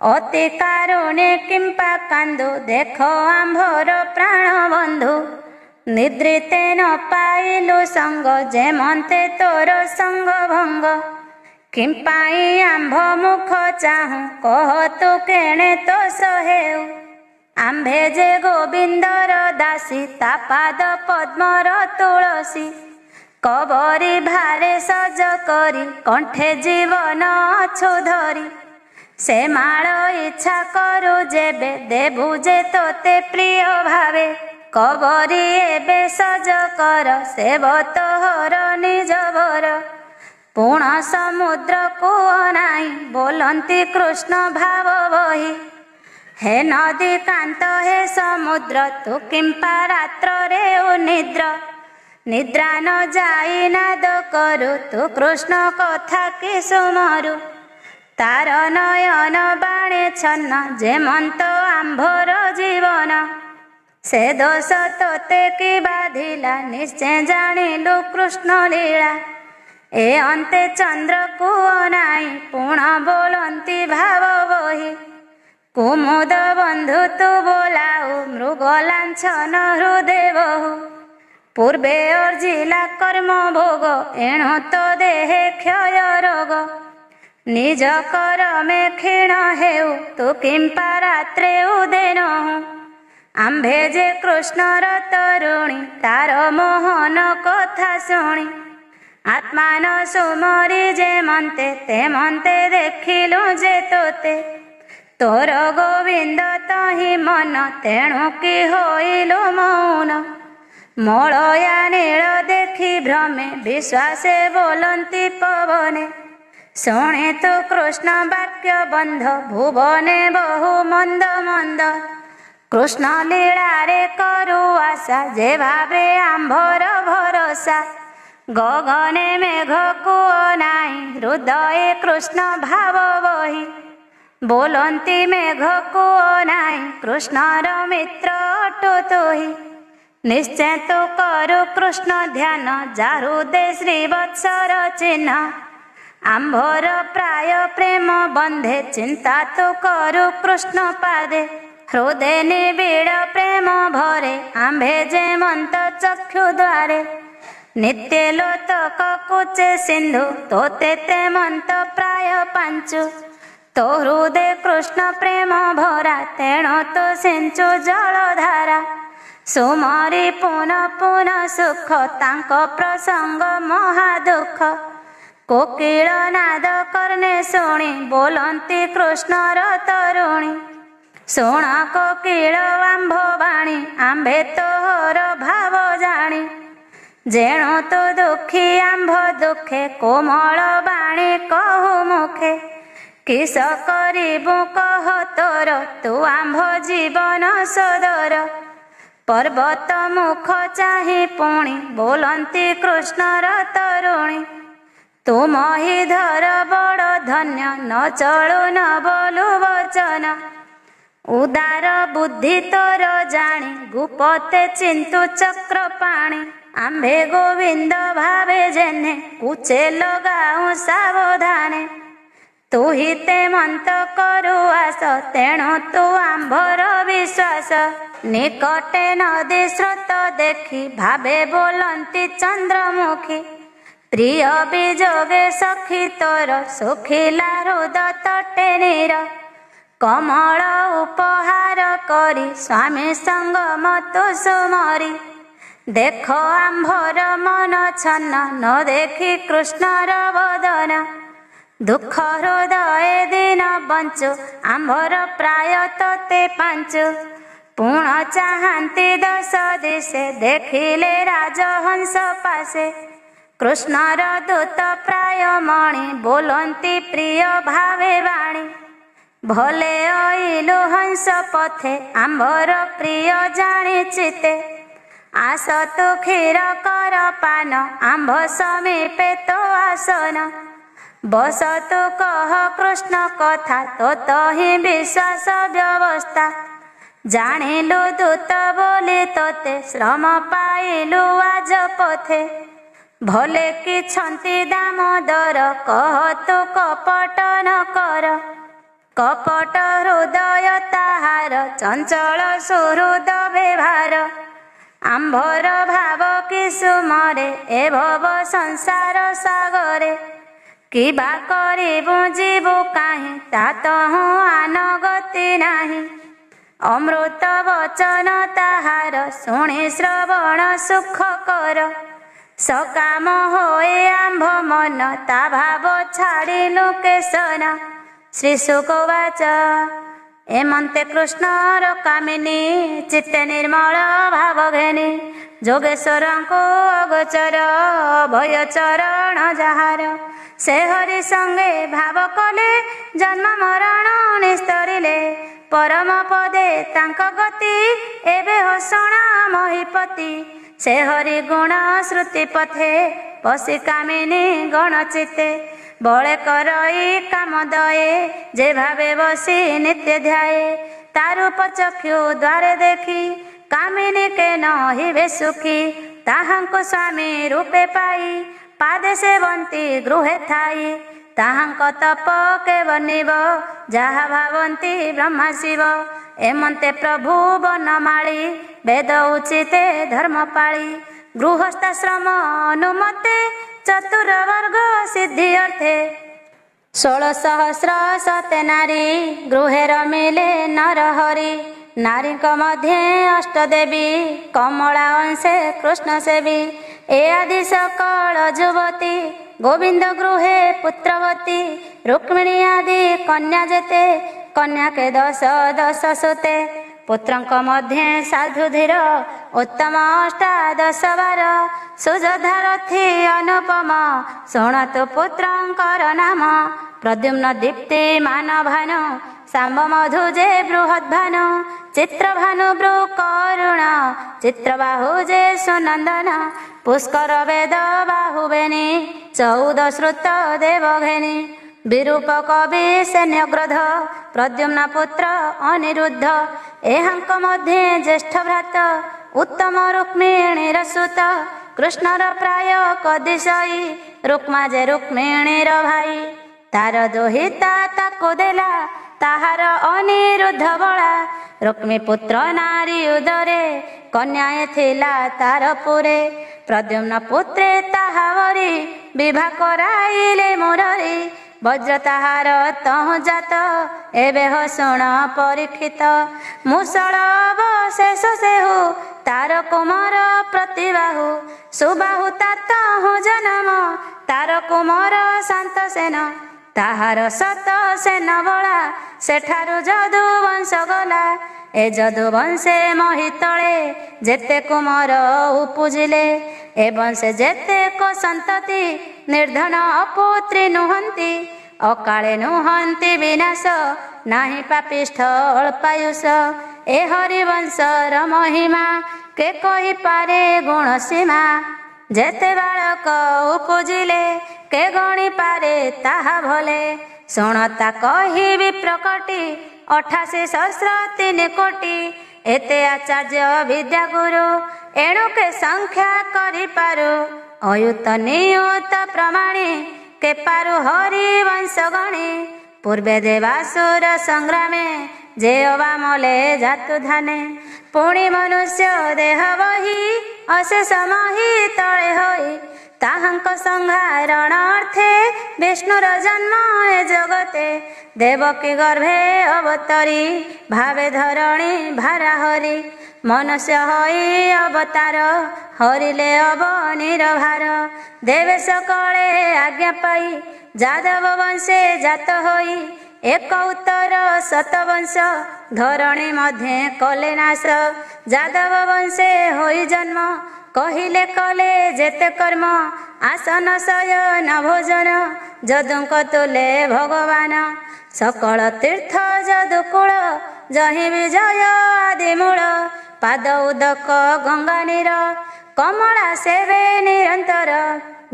[SPEAKER 1] अति कारुण्ये किंपा कांदु देख आंभर प्राण बंधु निद्रिते न पाइलु संग जेमंते तोर संग भंग किंपाई आंभ मुख चाहु कह तु केणे तो सहेउ आंभे जे गोविंदर दासी ता पाद पद्मर तुलसी कबरी भारे सज करी कंठे जीवन अछु धरी से माळ इच्छा करू जेबे देबु जे तोते प्रिय भावे कबरी एबे सज कर सेव तोहर निज बर पूर्ण समुद्र कुओ नाही बोलन्ति कृष्ण भाव बही हे नदी कांत हे समुद्र तू किंपा रात्र रे उनिद्र निद्रा न जाई नाद करू तू कृष्ण कथा कि सुमरु तार नयन बाणे छन्न जेमंत आंभर जीवन से दोष तोते कि बाधिला निश्चय जानिलु कृष्ण लीला ए अंते चंद्र कुओ नाई पुण बोलन्ति भाव बही कुमुद बंधु तू बोलाऊ मृग लांछन हृदय बहु पूर्वे अर्जिला कर्म भोग एणु तो देहे क्षय रोग निज कर में क्षीण हेउ तू किंपा रात्रे उदेनहु आंभे जे कृष्णर तरुणी तार मोहन कथा शुणी आत्मान सुमरी जे मन्ते ते मन्ते देखिलु जे तोते तोर गोविंद तहि मन तेणु कि होइलु मौन मलया नील देखि भ्रमे विश्वासे बोलन्ति पवने शुणे तु कृष्ण वाक्य बंध भुवने बहु मंद मंद कृष्ण लीला रे करु आशा जे भावे आंभर भरोसा गगने मेघ कुओ नाई हृदय कृष्ण भाव बही बोलन्ति मेघ कुओ नाई कृष्णर मित्र अटु तुही निश्चय तु करु कृष्ण ध्यान जा हृदय श्रीवत्सर चिन्ह आंभर प्राय प्रेम बंधे चिंता तु करु कृष्ण पादे हृदय निबिड़ प्रेम भरे आंभे जे मंत चक्षु द्वारे नित्य लोतक कुचे सिंधु तोते ते मंत प्राय पांचु तो हृदय कृष्ण प्रेम भरा तेणु तो सिंचु जलधारा सुमरी पुनः पुनः सुख तांक प्रसंग महादुख कोकिल नाद करने शुणी बोलन्ति कृष्णर तरुणी शुण कोकिल आंभ बाणी आंभे तोहर भाव जाणी जेणु तो दुखी आंभ दुखे कोमल बाणी कहु मुखे किस करिबु कह तोर तू आंभ जीवन सदर पर्वत मुख चाहि पुणी बोलन्ति कृष्णर तरुणी तू महीधर बड़ धन्य न चलु न बोलु वचन उदार बुद्धि तोर जाणी गुपते चिंतु चक्र पाणी आंभे गोविंद भावे जेने कुचे लगाऊ सावधाने तू ही ते मंत करु आस तेणु तू आंभर विश्वास। निकटे नदी स्रोत देखी भावे बोलती चंद्रमुखी। प्रिय विजोगे सखी तोर सुखिला हृदय तटे नीर। कमल उपहार करी स्वामी संग मतु सुमरी। देख आंभर मन छन्न न देखी कृष्णर बदन। दुख हृदय दिन बंचु आंभर प्राय तोते पांचु। पुण चाहती दश दिशे देखिले राजहंस पासे। कृष्णर दूत प्राय मणि बोलती प्रिय भावे वाणी। भले अइलु हंस पथे आंभर प्रिय जानी चिते। आस तु क्षीर कर पान आंभ समीपे तो आसन। बस तु कह कृष्ण कथा तो तहि विश्वास व्यवस्था। जानिलु दूत बोली तोते श्रम पाइलु आज पथे। भले कि छंती दामोदर कह तु कपट न कर। कपट हृदय ताहार चंचल सुहृद व्यवहार। आंभर भाव कि सुमरे ए भव संसार सागरे। किबा करिबु जीवु काहि ता तहु आन गति नाही। अमृत वचन ताहार शुणी श्रवण सुख कर। सकाम होए आंभ मन ता भाव छाड़िलु केसन। श्री सुकवाच एमंते कृष्णर कामिनी चित्ते निर्मल भाव घेनी। जोगेश्वर को अगोचर भय चरण जहार। से हरि संगे भाव कले जन्म मरण निस्तरिले। परम पदे तांक गति एबे हसणा महिपति। से हरि गुण श्रुति पथे पशि कामिनी गण चिते। बळे करई काम दये जे भावे बसी नित्य ध्याये। तारूप चक्षु द्वारे देखी कामिनी के नहिबे सुखी। ताहांको स्वामी रूपे पाई पादे सेवंती गृहे थाई। ताहांक तप के बनिब जहा भावंती ब्रह्मा शिव। एमंते प्रभु बनमाळी वेद उचिते धर्म पाळी। गृहस्थाश्रम अनुमते चतुर्वर्ग सिद्धि अर्थे। 16 सहस्र सते नारी गृहे रमिले नरहरि। नारी मध्य अष्टदेवी कमला अंशे कृष्ण सेवी। ए आदि सकल जुवती गोविंद गृहे पुत्रवती। रुक्मिणी आदि कन्या जेते कन्या के 10 10 सुते। पुत्रंक मध्य साधु धीर उत्तम अष्टादश 12। सुजधारथी अनुपम शुणतु पुत्रंकर नाम। प्रद्युम्न दीप्ति मान भानु सांब मधु जे बृहद्भानु। चित्रभानु ब्रू करुण चित्रबाहु जे सुनंदन। पुष्कर वेद बाहुबेनी 14 श्रुत देवघेनी। विरूप कवि सैन्यग्रध प्रद्युम्न पुत्र अनिरुद्ध। एहांक मध्य ज्येष्ठ भ्रात उत्तम रुक्मिणीर सुत। कृष्णर प्राय कदिशई रुक्मा जे रुक्मिणीर भाई। तार दोहिता ताको देला ताहार अनिरुद्ध बळा। रुक्मी पुत्र नारी उदरे कन्याए थिला तार पुरे। प्रद्युम्न पुत्रे ताहावरी विवाह कराइले मुरारी। वज्र ताहार तहु जात एबे हो शुण परीक्षित। मुसळ अवशेष सेहु तार कुमार प्रतिबाहु। सुबाहु तातहु जन्म तार कुमार शांत सेन। ताहार सत सेन बळा सेठारु जदु वंश गला। ए जदु वंशे महितळे जेते कुमार उपुजिले। ए वंशे जेतेक संतति निर्धन अपुत्री नुहंती। अकाळे नुहंती विनाश नाही पापिष्ठ अल्पायुष। ए हरिवंशर महिमा के कहि पारे गुण सीमा। जेते बालक उपुजिले के गणी पारे ताहा भले। शुणता कहिबि प्रकटी 88 सहस्र 3 कोटी। एते आचार्य विद्या गुरु एणु के संख्या करि पारु। अयुत नियुत प्रमाणी के पारु हरिवंश गणी। पूर्वे देवासुर संग्रामे ଯେ ଅବା ମଲେ ଜାତୁ ଧାନେ। ପୁଣି ମନୁଷ୍ୟ ଦେହ ବହି ଅଶେଷ ମହି ତଳେ ହୋଇ ତାହାଙ୍କ ସଂହାରଣ ଅର୍ଥେ ବିଷ୍ଣୁର ଜନ୍ମ ଏ ଜଗତେ। ଦେବକୀ ଗର୍ଭେ ଅବତରି ଭାବେ ଧରଣୀ ଭାରା ହରି। ମନୁଷ୍ୟ ହୋଇ ଅବତାର ହରିଲେ ଅବନୀର ଭାର। ଦେବେ ସକଳେ ଆଜ୍ଞା ପାଇ ଯାଦବ ବଂଶେ ଜାତ ହୋଇ ଏକ ଉତ୍ତର ଶତବଂଶ ଧରଣୀ ମଧ୍ୟେ କଲେ ନାଶ। ଯାଦବ ବଂଶେ ହୋଇ ଜନ୍ମ କହିଲେ କଲେ ଯେତେ କର୍ମ। ଆସନ ଶୟନ ଭୋଜନ ଯଦୁଙ୍କ ତୁଲେ ଭଗବାନ। ସକଳ ତୀର୍ଥ ଯଦୁକୂଳ ଯହିଁ ବିଜୟ ଆଦି ମୂଳ। ପାଦ ଉଦକ ଗଙ୍ଗା ନୀର କମଳା ସେବେ ନିରନ୍ତର।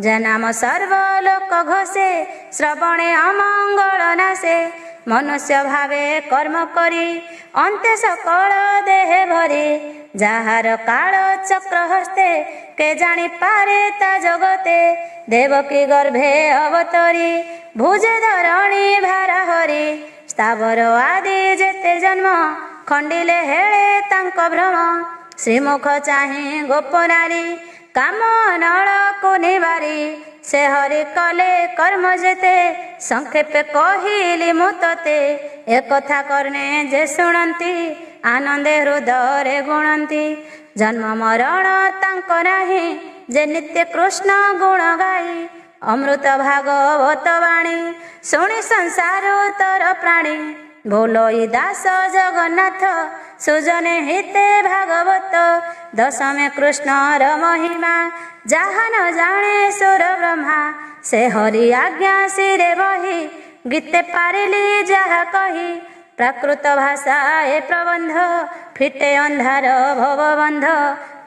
[SPEAKER 1] ଜନାମ ସର୍ବଲୋକ ଘୋଷେ ଶ୍ରବଣେ ଅମଙ୍ଗଳ ନାଶେ। ମନୁଷ୍ୟ ଭାବେ କର୍ମ କରି ଅନ୍ତେ ସକଳ ଦେହେ ଭରି। ଯାହାର କାଳ ଚକ୍ର ହସ୍ତେ କେ ଜାଣିପାରେ ତା ଜଗତେ। ଦେବକୀ ଗର୍ଭେ ଅବତରି ଭୁଜେ ଧରଣୀ ଭାରା ହରି। ସ୍ଥାବର ଆଦି ଯେତେ ଜନ୍ମ ଖଣ୍ଡିଲେ ହେଳେ ତାଙ୍କ ଭ୍ରମ। ଶ୍ରୀମୁଖ ଚାହିଁ ଗୋପ ନାରୀ କାମ ନଳକୁ ନିବାରି। ସେ ହରି କଲେ କର୍ମ ଯେତେ ସଂକ୍ଷେପେ କହିଲି ମୁଁ ତତେ। ଏକଥା କର୍ଣ୍ଣେ ଯେ ଶୁଣନ୍ତି ଆନନ୍ଦେ ହୃଦୟରେ ଗୁଣନ୍ତି। ଜନ୍ମ ମରଣ ତାଙ୍କ ନାହିଁ ଯେ ନିତ୍ୟ କୃଷ୍ଣ ଗୁଣ ଗାଇ। ଅମୃତ ଭାଗବତ ବାଣୀ ଶୁଣି ସଂସାର ତର ପ୍ରାଣୀ। ବୋଲୋଇ ଦାସ ଜଗନ୍ନାଥ ସୁଜନେ ହିତେ ଭାଗବତ। ଦଶମେ କୃଷ୍ଣର ମହିମା ଯାହା ନ ଜାଣେ ସୁର ବ୍ରହ୍ମା। ସେ ହରି ଆଜ୍ଞା ଶିରେ ବହି ଗୀତେ ପାରିଲି ଯାହା କହି। ପ୍ରାକୃତ ଭାଷା ଏ ପ୍ରବନ୍ଧ ଫିଟେ ଅନ୍ଧାର ଭବବନ୍ଧ।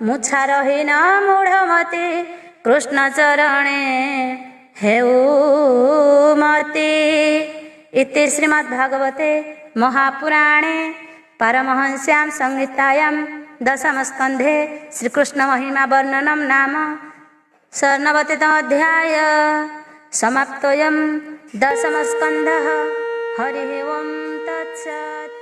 [SPEAKER 1] ମୁଛା ରହିନ ମୂଢ଼ମତି କୃଷ୍ଣ ଚରଣେ ହେଉ ମତି। ଇତି ଶ୍ରୀମଦ୍ଭାଗବତେ महापुराणे पारमहंस्यां संहितायां दशमस्कन्धे श्रीकृष्ण महिमा वर्णनं नाम 94 समाप्तोऽयं दशमस्कन्धः। हरिः ओं तत्सत्।